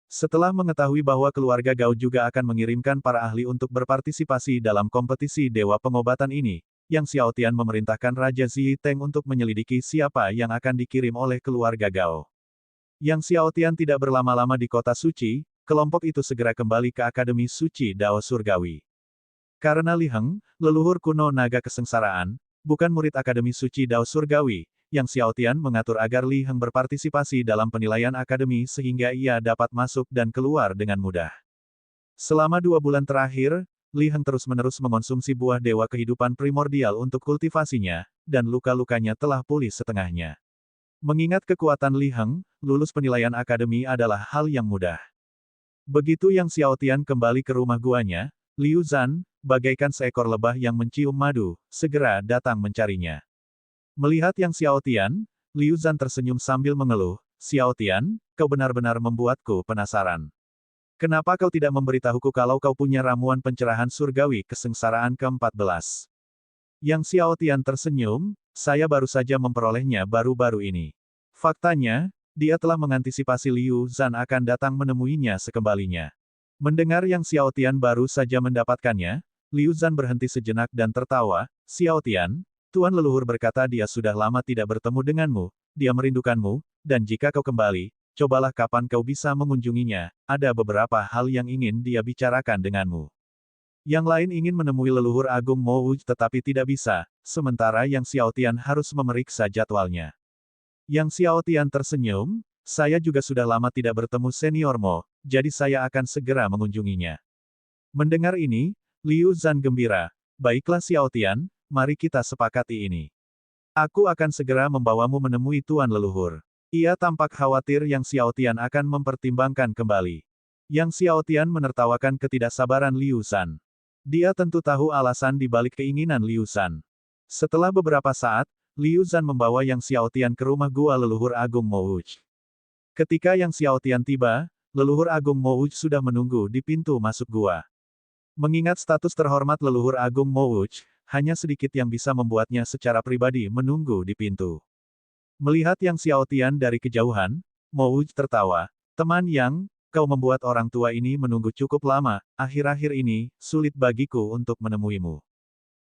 Setelah mengetahui bahwa keluarga Gao juga akan mengirimkan para ahli untuk berpartisipasi dalam kompetisi Dewa Pengobatan ini, Yang Xiao Tian memerintahkan Raja Zi Teng untuk menyelidiki siapa yang akan dikirim oleh keluarga Gao. Yang Xiao Tian tidak berlama-lama di kota suci, kelompok itu segera kembali ke Akademi Suci Dao Surgawi. Karena Li Heng, leluhur kuno naga kesengsaraan, bukan murid Akademi Suci Dao Surgawi, Yang Xiao Tian mengatur agar Li Heng berpartisipasi dalam penilaian akademi sehingga ia dapat masuk dan keluar dengan mudah. Selama 2 bulan terakhir, Li Heng terus-menerus mengonsumsi buah dewa kehidupan primordial untuk kultivasinya, dan luka-lukanya telah pulih setengahnya. Mengingat kekuatan Li Heng, lulus penilaian akademi adalah hal yang mudah. Begitu Yang Xiao Tian kembali ke rumah guanya, Liu Zhan, bagaikan seekor lebah yang mencium madu, segera datang mencarinya. Melihat Yang Xiao Tian, Liu Zhan tersenyum sambil mengeluh, "Xiao Tian, kau benar-benar membuatku penasaran. Kenapa kau tidak memberitahuku kalau kau punya ramuan pencerahan surgawi kesengsaraan ke-14? Yang Xiao Tian tersenyum, "Saya baru saja memperolehnya baru-baru ini." Faktanya, dia telah mengantisipasi Liu Zhan akan datang menemuinya sekembalinya. Mendengar Yang Xiao Tian baru saja mendapatkannya, Liu Zhan berhenti sejenak dan tertawa, "Xiao Tian, Tuan leluhur berkata dia sudah lama tidak bertemu denganmu, dia merindukanmu, dan jika kau kembali, cobalah kapan kau bisa mengunjunginya, ada beberapa hal yang ingin dia bicarakan denganmu." Yang lain ingin menemui leluhur agung Mo Wuj tetapi tidak bisa, sementara Yang Xiao Tian harus memeriksa jadwalnya. Yang Xiao Tian tersenyum, "Saya juga sudah lama tidak bertemu senior Mo, jadi saya akan segera mengunjunginya." Mendengar ini, Liu Zhan gembira, "Baiklah Xiao Tian, mari kita sepakati ini. Aku akan segera membawamu menemui Tuan leluhur." Ia tampak khawatir Yang Xiao Tian akan mempertimbangkan kembali. Yang Xiao Tian menertawakan ketidaksabaran Liu Zhan. Dia tentu tahu alasan di balik keinginan Liu Zhan. Setelah beberapa saat, Liu Zhan membawa Yang Xiao Tian ke rumah gua leluhur agung Mo Wuj. Ketika Yang Xiao Tian tiba, leluhur agung Mo Wuj sudah menunggu di pintu masuk gua. Mengingat status terhormat leluhur agung Mo Wuj, hanya sedikit yang bisa membuatnya secara pribadi menunggu di pintu. Melihat Yang Xiao Tian dari kejauhan, Mo Wuj tertawa, "Teman Yang, kau membuat orang tua ini menunggu cukup lama, akhir-akhir ini, sulit bagiku untuk menemuimu."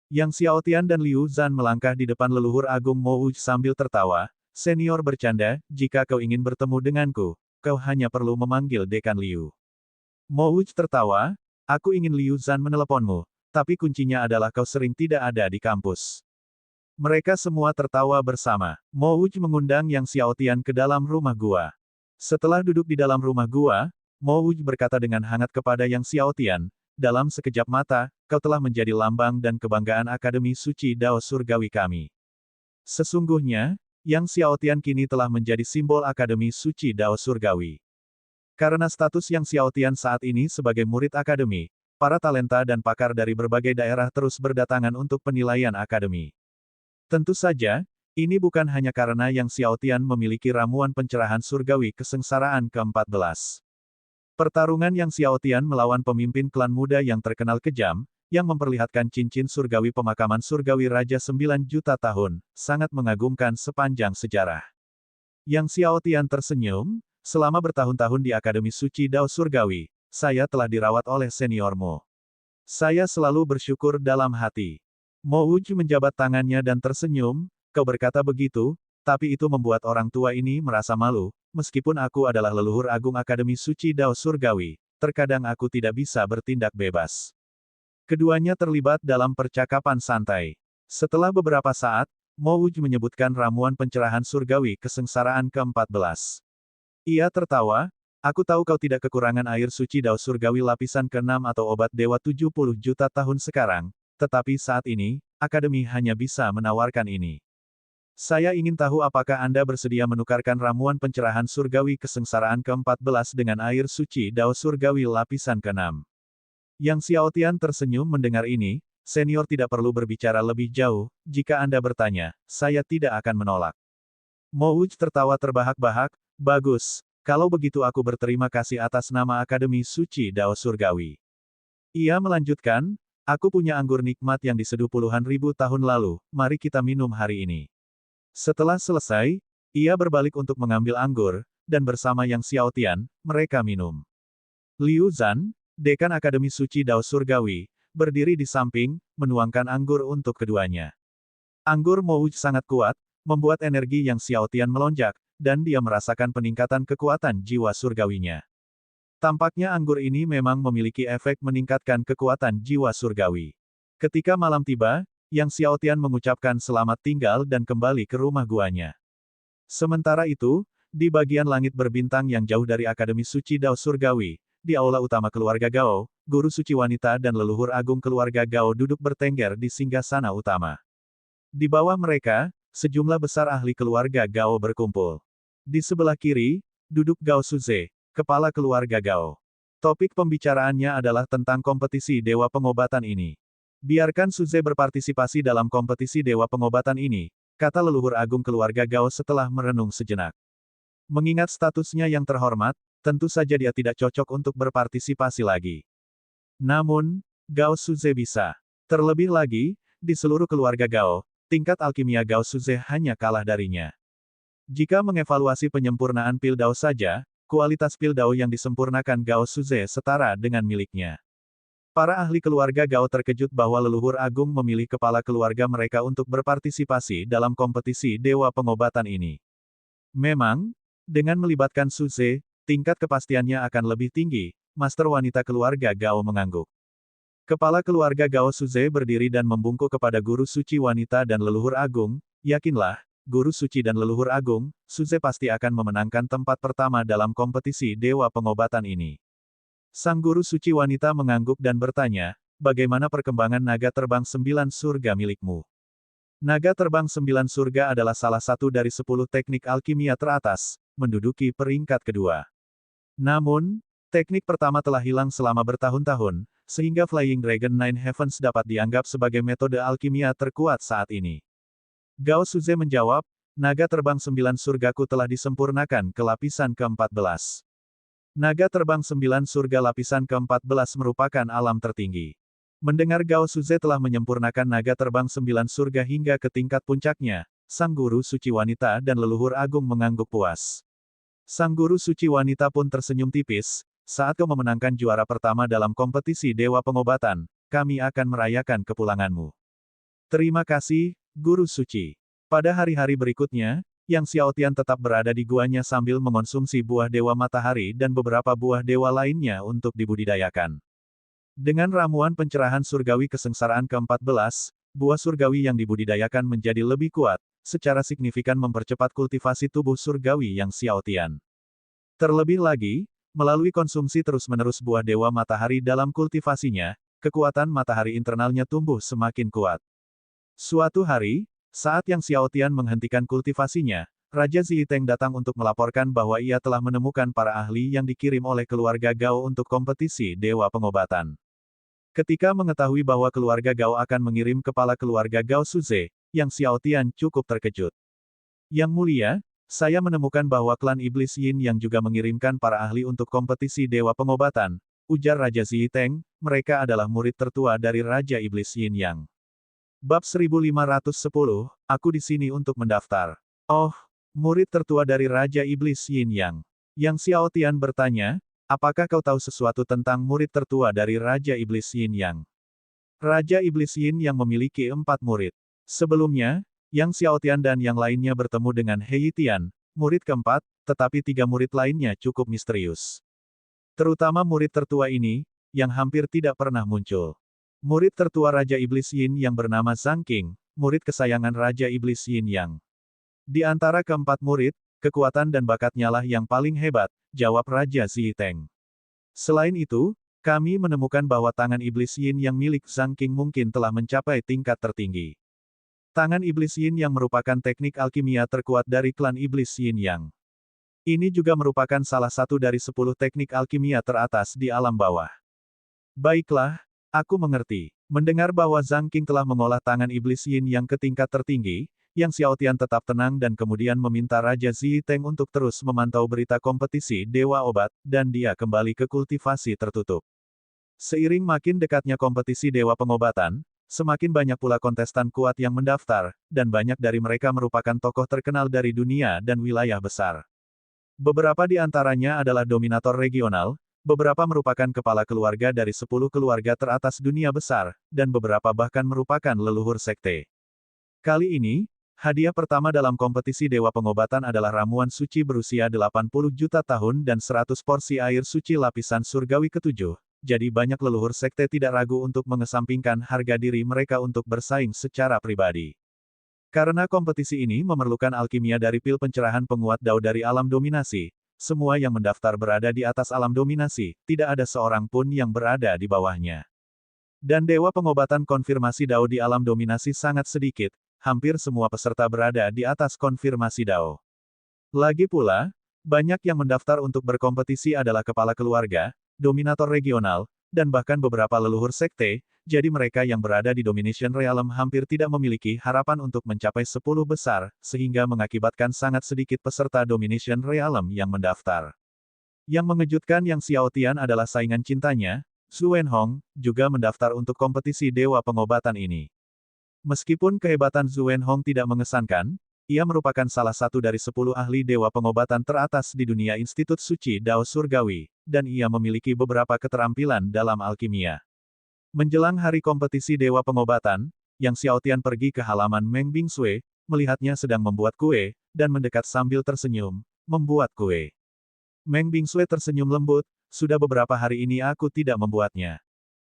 Yang Xiao Tian dan Liu Zhan melangkah di depan leluhur agung Mo Wuj sambil tertawa, "Senior bercanda, jika kau ingin bertemu denganku, kau hanya perlu memanggil Dekan Liu." Mo Wuj tertawa, "Aku ingin Liu Zhan meneleponmu, tapi kuncinya adalah kau sering tidak ada di kampus." Mereka semua tertawa bersama. Mo Wuj mengundang Yang Xiao Tian ke dalam rumah gua. Setelah duduk di dalam rumah gua, Mo Wuj berkata dengan hangat kepada Yang Xiao Tian, "Dalam sekejap mata, kau telah menjadi lambang dan kebanggaan Akademi Suci Dao Surgawi kami. Sesungguhnya, Yang Xiao Tian kini telah menjadi simbol Akademi Suci Dao Surgawi." Karena status Yang Xiao Tian saat ini sebagai murid akademi, para talenta dan pakar dari berbagai daerah terus berdatangan untuk penilaian akademi. Tentu saja, ini bukan hanya karena Yang Xiao Tian memiliki ramuan pencerahan surgawi kesengsaraan ke-14. Pertarungan Yang Xiao Tian melawan pemimpin klan muda yang terkenal kejam, yang memperlihatkan cincin surgawi pemakaman surgawi Raja 9 juta tahun, sangat mengagumkan sepanjang sejarah. Yang Xiao Tian tersenyum, "Selama bertahun-tahun di Akademi Suci Dao Surgawi, saya telah dirawat oleh senior Mo. Saya selalu bersyukur dalam hati." Mo Wuj menjabat tangannya dan tersenyum, "Kau berkata begitu, tapi itu membuat orang tua ini merasa malu, meskipun aku adalah leluhur agung Akademi Suci Dao Surgawi, terkadang aku tidak bisa bertindak bebas. Keduanya terlibat dalam percakapan santai. Setelah beberapa saat, Mo Wuj menyebutkan ramuan pencerahan surgawi kesengsaraan ke-14. Ia tertawa, aku tahu kau tidak kekurangan air suci dao surgawi lapisan ke-6 atau obat dewa 70 juta tahun sekarang, tetapi saat ini, Akademi hanya bisa menawarkan ini. Saya ingin tahu apakah Anda bersedia menukarkan ramuan pencerahan surgawi kesengsaraan ke-14 dengan air suci dao surgawi lapisan ke-6. Yang Xiao Tian tersenyum mendengar ini, senior tidak perlu berbicara lebih jauh, jika Anda bertanya, saya tidak akan menolak. Mo Wuj tertawa terbahak-bahak, bagus, kalau begitu aku berterima kasih atas nama Akademi Suci Dao Surgawi. Ia melanjutkan, aku punya anggur nikmat yang diseduh puluhan ribu tahun lalu, mari kita minum hari ini. Setelah selesai, ia berbalik untuk mengambil anggur, dan bersama Yang Xiao Tian, mereka minum. Liu Zhan, dekan Akademi Suci Dao Surgawi, berdiri di samping, menuangkan anggur untuk keduanya. Anggur Mo Wuj sangat kuat, membuat energi Yang Xiao Tian melonjak, dan dia merasakan peningkatan kekuatan jiwa surgawinya. Tampaknya anggur ini memang memiliki efek meningkatkan kekuatan jiwa surgawi. Ketika malam tiba, Yang Xiao Tian mengucapkan selamat tinggal dan kembali ke rumah guanya. Sementara itu, di bagian langit berbintang yang jauh dari Akademi Suci Dao Surgawi, di aula utama keluarga Gao, guru suci wanita dan leluhur agung keluarga Gao duduk bertengger di singgasana utama. Di bawah mereka, sejumlah besar ahli keluarga Gao berkumpul. Di sebelah kiri, duduk Gao Suze, kepala keluarga Gao. Topik pembicaraannya adalah tentang kompetisi dewa pengobatan ini. Biarkan Suze berpartisipasi dalam kompetisi dewa pengobatan ini, kata leluhur agung keluarga Gao setelah merenung sejenak. Mengingat statusnya yang terhormat, tentu saja dia tidak cocok untuk berpartisipasi lagi. Namun, Gao Suze bisa. Terlebih lagi, di seluruh keluarga Gao, tingkat alkimia Gao Suze hanya kalah darinya. Jika mengevaluasi penyempurnaan pil dao saja, kualitas pil dao yang disempurnakan Gao Suze setara dengan miliknya. Para ahli keluarga Gao terkejut bahwa leluhur agung memilih kepala keluarga mereka untuk berpartisipasi dalam kompetisi dewa pengobatan ini. Memang, dengan melibatkan Suze, tingkat kepastiannya akan lebih tinggi, master wanita keluarga Gao mengangguk. Kepala keluarga Gao Suze berdiri dan membungkuk kepada guru suci wanita dan leluhur agung, yakinlah, guru suci dan leluhur agung, Suze pasti akan memenangkan tempat pertama dalam kompetisi dewa pengobatan ini. Sang guru suci wanita mengangguk dan bertanya, bagaimana perkembangan naga terbang 9 surga milikmu? Naga terbang 9 surga adalah salah satu dari 10 teknik alkimia teratas, menduduki peringkat kedua. Namun, teknik pertama telah hilang selama bertahun-tahun, sehingga Flying Dragon Nine Heavens dapat dianggap sebagai metode alkimia terkuat saat ini. Gao Suze menjawab, naga terbang 9 surgaku telah disempurnakan ke lapisan ke-14. Naga terbang 9 surga lapisan ke-14 merupakan alam tertinggi. Mendengar Gao Suze telah menyempurnakan naga terbang 9 surga hingga ke tingkat puncaknya, sang guru suci wanita dan leluhur agung mengangguk puas. Sang guru suci wanita pun tersenyum tipis, saat kau memenangkan juara pertama dalam kompetisi dewa pengobatan, kami akan merayakan kepulanganmu. Terima kasih, guru suci. Pada hari-hari berikutnya, Yang Xiao Tian tetap berada di guanya sambil mengonsumsi buah dewa matahari dan beberapa buah dewa lainnya untuk dibudidayakan. Dengan ramuan pencerahan surgawi kesengsaraan ke-14, buah surgawi yang dibudidayakan menjadi lebih kuat, secara signifikan mempercepat kultivasi tubuh surgawi Yang Xiao Tian. Terlebih lagi, melalui konsumsi terus-menerus buah dewa matahari dalam kultivasinya, kekuatan matahari internalnya tumbuh semakin kuat. Suatu hari, saat Yang Xiao Tian menghentikan kultivasinya, Raja Ziyiteng datang untuk melaporkan bahwa ia telah menemukan para ahli yang dikirim oleh keluarga Gao untuk kompetisi dewa pengobatan. Ketika mengetahui bahwa keluarga Gao akan mengirim kepala keluarga Gao Suze, Yang Xiao Tian cukup terkejut. Yang mulia, saya menemukan bahwa klan Iblis Yin yang juga mengirimkan para ahli untuk kompetisi dewa pengobatan, ujar Raja Ziyiteng, mereka adalah murid tertua dari Raja Iblis Yin Yang. Bab 1510, aku di sini untuk mendaftar. Oh, murid tertua dari Raja Iblis Yin Yang. Yang Xiao Tian bertanya, apakah kau tahu sesuatu tentang murid tertua dari Raja Iblis Yin Yang? Raja Iblis Yin Yang memiliki 4 murid. Sebelumnya, Yang Xiao Tian dan yang lainnya bertemu dengan He Yitian, murid keempat, tetapi 3 murid lainnya cukup misterius. Terutama murid tertua ini, yang hampir tidak pernah muncul. Murid tertua Raja Iblis Yin yang bernama Zhang Qing, murid kesayangan Raja Iblis Yin Yang. Di antara keempat murid, kekuatan dan bakatnya lah yang paling hebat, jawab Raja Zhiteng. Selain itu, kami menemukan bahwa tangan Iblis Yin yang milik Zhang Qing mungkin telah mencapai tingkat tertinggi. Tangan Iblis Yin yang merupakan teknik alkimia terkuat dari klan Iblis Yin Yang. Ini juga merupakan salah satu dari 10 teknik alkimia teratas di alam bawah. Baiklah, aku mengerti. Mendengar bahwa Zhang Qing telah mengolah tangan Iblis Yin yang ke tingkat tertinggi, Yang Xiaotian tetap tenang dan kemudian meminta Raja Zhiteng untuk terus memantau berita kompetisi Dewa Obat, dan dia kembali ke kultivasi tertutup. Seiring makin dekatnya kompetisi Dewa Pengobatan, semakin banyak pula kontestan kuat yang mendaftar, dan banyak dari mereka merupakan tokoh terkenal dari dunia dan wilayah besar. Beberapa di antaranya adalah dominator regional, beberapa merupakan kepala keluarga dari 10 keluarga teratas dunia besar, dan beberapa bahkan merupakan leluhur sekte. Kali ini, hadiah pertama dalam kompetisi Dewa Pengobatan adalah ramuan suci berusia 80 juta tahun dan 100 porsi air suci lapisan surgawi ketujuh, jadi banyak leluhur sekte tidak ragu untuk mengesampingkan harga diri mereka untuk bersaing secara pribadi. Karena kompetisi ini memerlukan alkimia dari pil pencerahan penguat dao dari alam dominasi, semua yang mendaftar berada di atas alam dominasi, tidak ada seorang pun yang berada di bawahnya. Dan Dewa Pengobatan konfirmasi dao di alam dominasi sangat sedikit, hampir semua peserta berada di atas konfirmasi dao. Lagi pula, banyak yang mendaftar untuk berkompetisi adalah kepala keluarga, dominator regional, dan bahkan beberapa leluhur sekte, jadi mereka yang berada di Domination Realm hampir tidak memiliki harapan untuk mencapai 10 besar, sehingga mengakibatkan sangat sedikit peserta Domination Realm yang mendaftar. Yang mengejutkan Yang Xiaotian adalah saingan cintanya, Zhu Wenhong, juga mendaftar untuk kompetisi Dewa Pengobatan ini. Meskipun kehebatan Zhu Wenhong tidak mengesankan, ia merupakan salah satu dari 10 ahli Dewa Pengobatan teratas di dunia Institut Suci Dao Surgawi, dan ia memiliki beberapa keterampilan dalam alkimia. Menjelang hari kompetisi Dewa Pengobatan, Yang Xiaotian pergi ke halaman Meng Bingsui, melihatnya sedang membuat kue, dan mendekat sambil tersenyum, membuat kue. Meng Bingsui tersenyum lembut, sudah beberapa hari ini aku tidak membuatnya.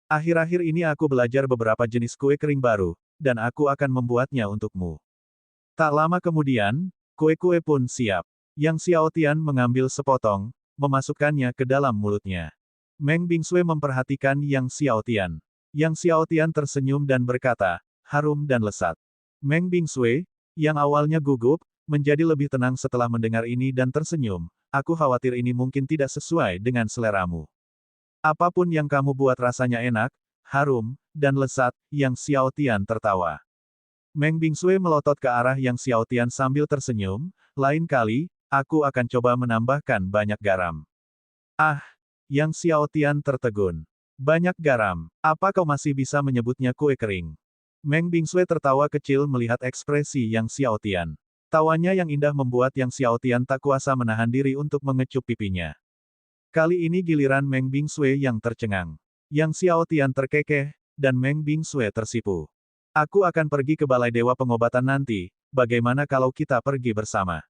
Akhir-akhir ini aku belajar beberapa jenis kue kering baru, dan aku akan membuatnya untukmu. Tak lama kemudian, kue-kue pun siap. Yang Xiaotian mengambil sepotong, memasukkannya ke dalam mulutnya. Meng Bingsui memperhatikan Yang Xiaotian. Yang Xiaotian tersenyum dan berkata, harum dan lesat. Meng Bingsui, yang awalnya gugup, menjadi lebih tenang setelah mendengar ini dan tersenyum. Aku khawatir ini mungkin tidak sesuai dengan seleramu. Apapun yang kamu buat rasanya enak, harum, dan lesat, Yang Xiaotian tertawa. Meng Bingsui melotot ke arah Yang Xiaotian sambil tersenyum, lain kali, aku akan coba menambahkan banyak garam. Ah, Yang Xiaotian tertegun. Banyak garam, apa kau masih bisa menyebutnya kue kering? Meng Bingsui tertawa kecil melihat ekspresi Yang Xiaotian. Tawanya yang indah membuat Yang Xiaotian tak kuasa menahan diri untuk mengecup pipinya. Kali ini giliran Meng Bingsui yang tercengang. Yang Xiaotian terkekeh, dan Meng Bingsui tersipu. Aku akan pergi ke Balai Dewa Pengobatan nanti, bagaimana kalau kita pergi bersama?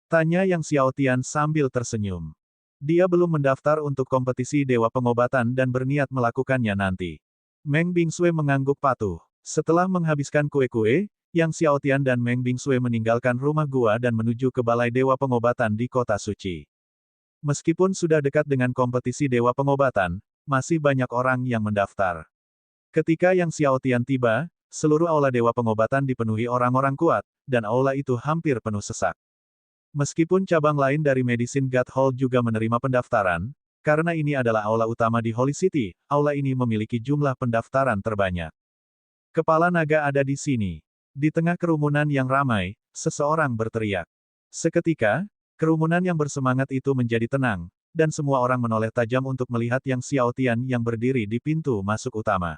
Tanya Yang Xiaotian sambil tersenyum. Dia belum mendaftar untuk kompetisi Dewa Pengobatan dan berniat melakukannya nanti. Meng Bingsui mengangguk patuh. Setelah menghabiskan kue-kue, Yang Xiaotian dan Meng Bingsui meninggalkan rumah gua dan menuju ke Balai Dewa Pengobatan di Kota Suci. Meskipun sudah dekat dengan kompetisi Dewa Pengobatan, masih banyak orang yang mendaftar. Ketika Yang Xiaotian tiba, seluruh aula Dewa Pengobatan dipenuhi orang-orang kuat, dan aula itu hampir penuh sesak. Meskipun cabang lain dari Medicine God Hall juga menerima pendaftaran, karena ini adalah aula utama di Holy City, aula ini memiliki jumlah pendaftaran terbanyak. Kepala naga ada di sini. Di tengah kerumunan yang ramai, seseorang berteriak. Seketika, kerumunan yang bersemangat itu menjadi tenang, dan semua orang menoleh tajam untuk melihat Yang Xiaotian yang berdiri di pintu masuk utama.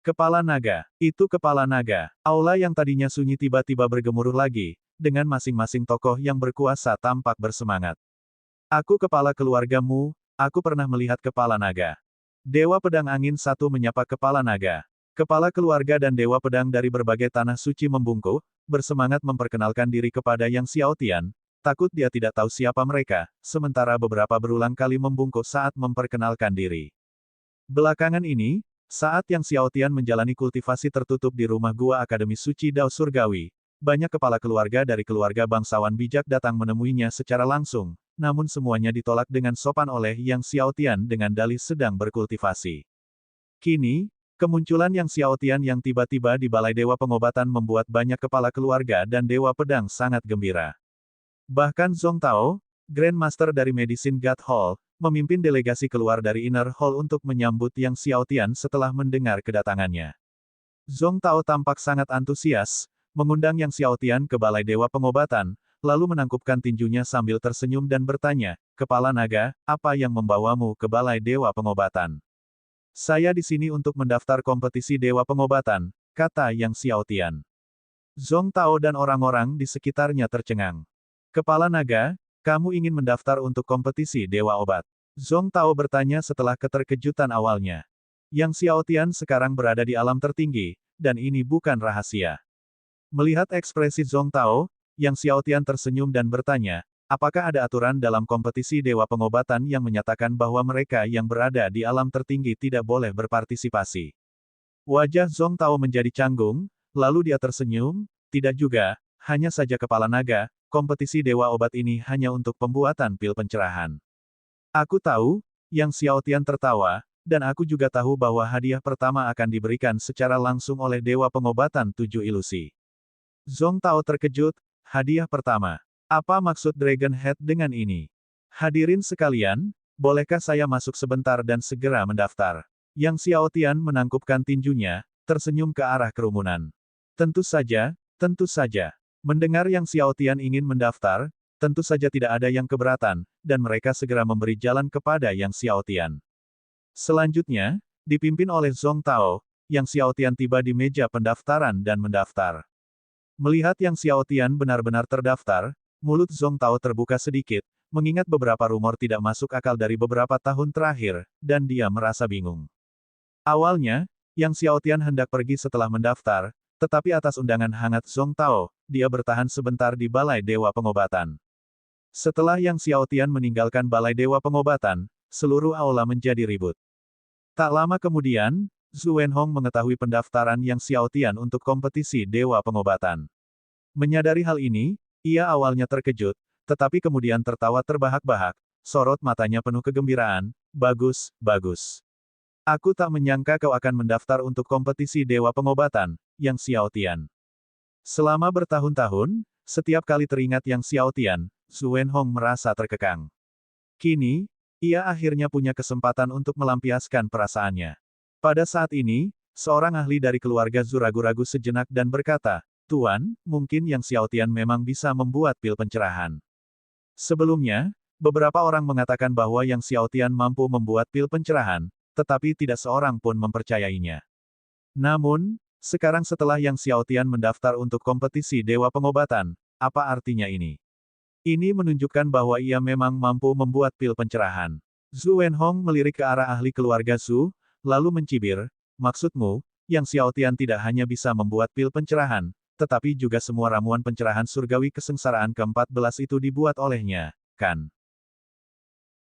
Kepala naga, itu kepala naga. Aula yang tadinya sunyi tiba-tiba bergemuruh lagi, dengan masing-masing tokoh yang berkuasa tampak bersemangat. Aku kepala keluargamu, aku pernah melihat kepala naga. Dewa Pedang Angin satu menyapa kepala naga. Kepala keluarga dan Dewa Pedang dari berbagai tanah suci membungkuk, bersemangat memperkenalkan diri kepada Yang Xiaotian, takut dia tidak tahu siapa mereka, sementara beberapa berulang kali membungkuk saat memperkenalkan diri. Belakangan ini, saat Yang Xiaotian menjalani kultivasi tertutup di rumah Gua Akademi Suci Dao Surgawi, banyak kepala keluarga dari keluarga bangsawan bijak datang menemuinya secara langsung, namun semuanya ditolak dengan sopan oleh Yang Xiaotian dengan dalih sedang berkultivasi. Kini, kemunculan Yang Xiaotian yang tiba-tiba di Balai Dewa Pengobatan membuat banyak kepala keluarga dan Dewa Pedang sangat gembira. Bahkan Zhong Tao, Grandmaster dari Medicine God Hall, memimpin delegasi keluar dari Inner Hall untuk menyambut Yang Xiaotian setelah mendengar kedatangannya. Zhong Tao tampak sangat antusias, mengundang Yang Xiaotian ke Balai Dewa Pengobatan, lalu menangkupkan tinjunya sambil tersenyum dan bertanya, "Kepala Naga, apa yang membawamu ke Balai Dewa Pengobatan?" "Saya di sini untuk mendaftar kompetisi Dewa Pengobatan," kata Yang Xiaotian. Zhong Tao dan orang-orang di sekitarnya tercengang. "Kepala Naga, kamu ingin mendaftar untuk kompetisi Dewa Obat?" Zhong Tao bertanya setelah keterkejutan awalnya. Yang Xiaotian sekarang berada di alam tertinggi, dan ini bukan rahasia. Melihat ekspresi Zhong Tao, Yang Xiaotian tersenyum dan bertanya, "Apakah ada aturan dalam kompetisi Dewa Pengobatan yang menyatakan bahwa mereka yang berada di alam tertinggi tidak boleh berpartisipasi?" Wajah Zhong Tao menjadi canggung, lalu dia tersenyum, "Tidak juga, hanya saja Kepala Naga, kompetisi Dewa Obat ini hanya untuk pembuatan pil pencerahan." "Aku tahu," Yang Xiaotian tertawa, "dan aku juga tahu bahwa hadiah pertama akan diberikan secara langsung oleh Dewa Pengobatan 7 Ilusi." Zhong Tao terkejut, "Hadiah pertama? Apa maksud Dragon Head dengan ini?" "Hadirin sekalian, bolehkah saya masuk sebentar dan segera mendaftar?" Yang Xiaotian menangkupkan tinjunya, tersenyum ke arah kerumunan. Tentu saja, tentu saja." Mendengar Yang Xiaotian ingin mendaftar, tentu saja tidak ada yang keberatan, dan mereka segera memberi jalan kepada Yang Xiaotian. Selanjutnya, dipimpin oleh Zhong Tao, Yang Xiaotian tiba di meja pendaftaran dan mendaftar. Melihat Yang Xiaotian benar-benar terdaftar, mulut Zhong Tao terbuka sedikit, mengingat beberapa rumor tidak masuk akal dari beberapa tahun terakhir, dan dia merasa bingung. Awalnya, Yang Xiaotian hendak pergi setelah mendaftar, tetapi atas undangan hangat Zhong Tao, dia bertahan sebentar di Balai Dewa Pengobatan. Setelah Yang Xiaotian meninggalkan Balai Dewa Pengobatan, seluruh aula menjadi ribut. Tak lama kemudian, Zhu Wenhong mengetahui pendaftaran Yang Xiaotian untuk kompetisi Dewa Pengobatan. Menyadari hal ini, ia awalnya terkejut, tetapi kemudian tertawa terbahak-bahak, sorot matanya penuh kegembiraan, "Bagus, bagus. Aku tak menyangka kau akan mendaftar untuk kompetisi Dewa Pengobatan, Yang Xiaotian." Selama bertahun-tahun, setiap kali teringat Yang Xiaotian, Zhu Wenhong merasa terkekang. Kini, ia akhirnya punya kesempatan untuk melampiaskan perasaannya. Pada saat ini, seorang ahli dari keluarga Zhu ragu-ragu sejenak dan berkata, "Tuan, mungkin Yang Xiaotian memang bisa membuat pil pencerahan." Sebelumnya, beberapa orang mengatakan bahwa Yang Xiaotian mampu membuat pil pencerahan, tetapi tidak seorang pun mempercayainya. Namun, sekarang setelah Yang Xiaotian mendaftar untuk kompetisi Dewa Pengobatan, apa artinya ini? Ini menunjukkan bahwa ia memang mampu membuat pil pencerahan. Zhu Wenhong melirik ke arah ahli keluarga Zhu, lalu mencibir, "Maksudmu, Yang Xiaotian tidak hanya bisa membuat pil pencerahan, tetapi juga semua ramuan pencerahan surgawi kesengsaraan ke-14 itu dibuat olehnya, kan?"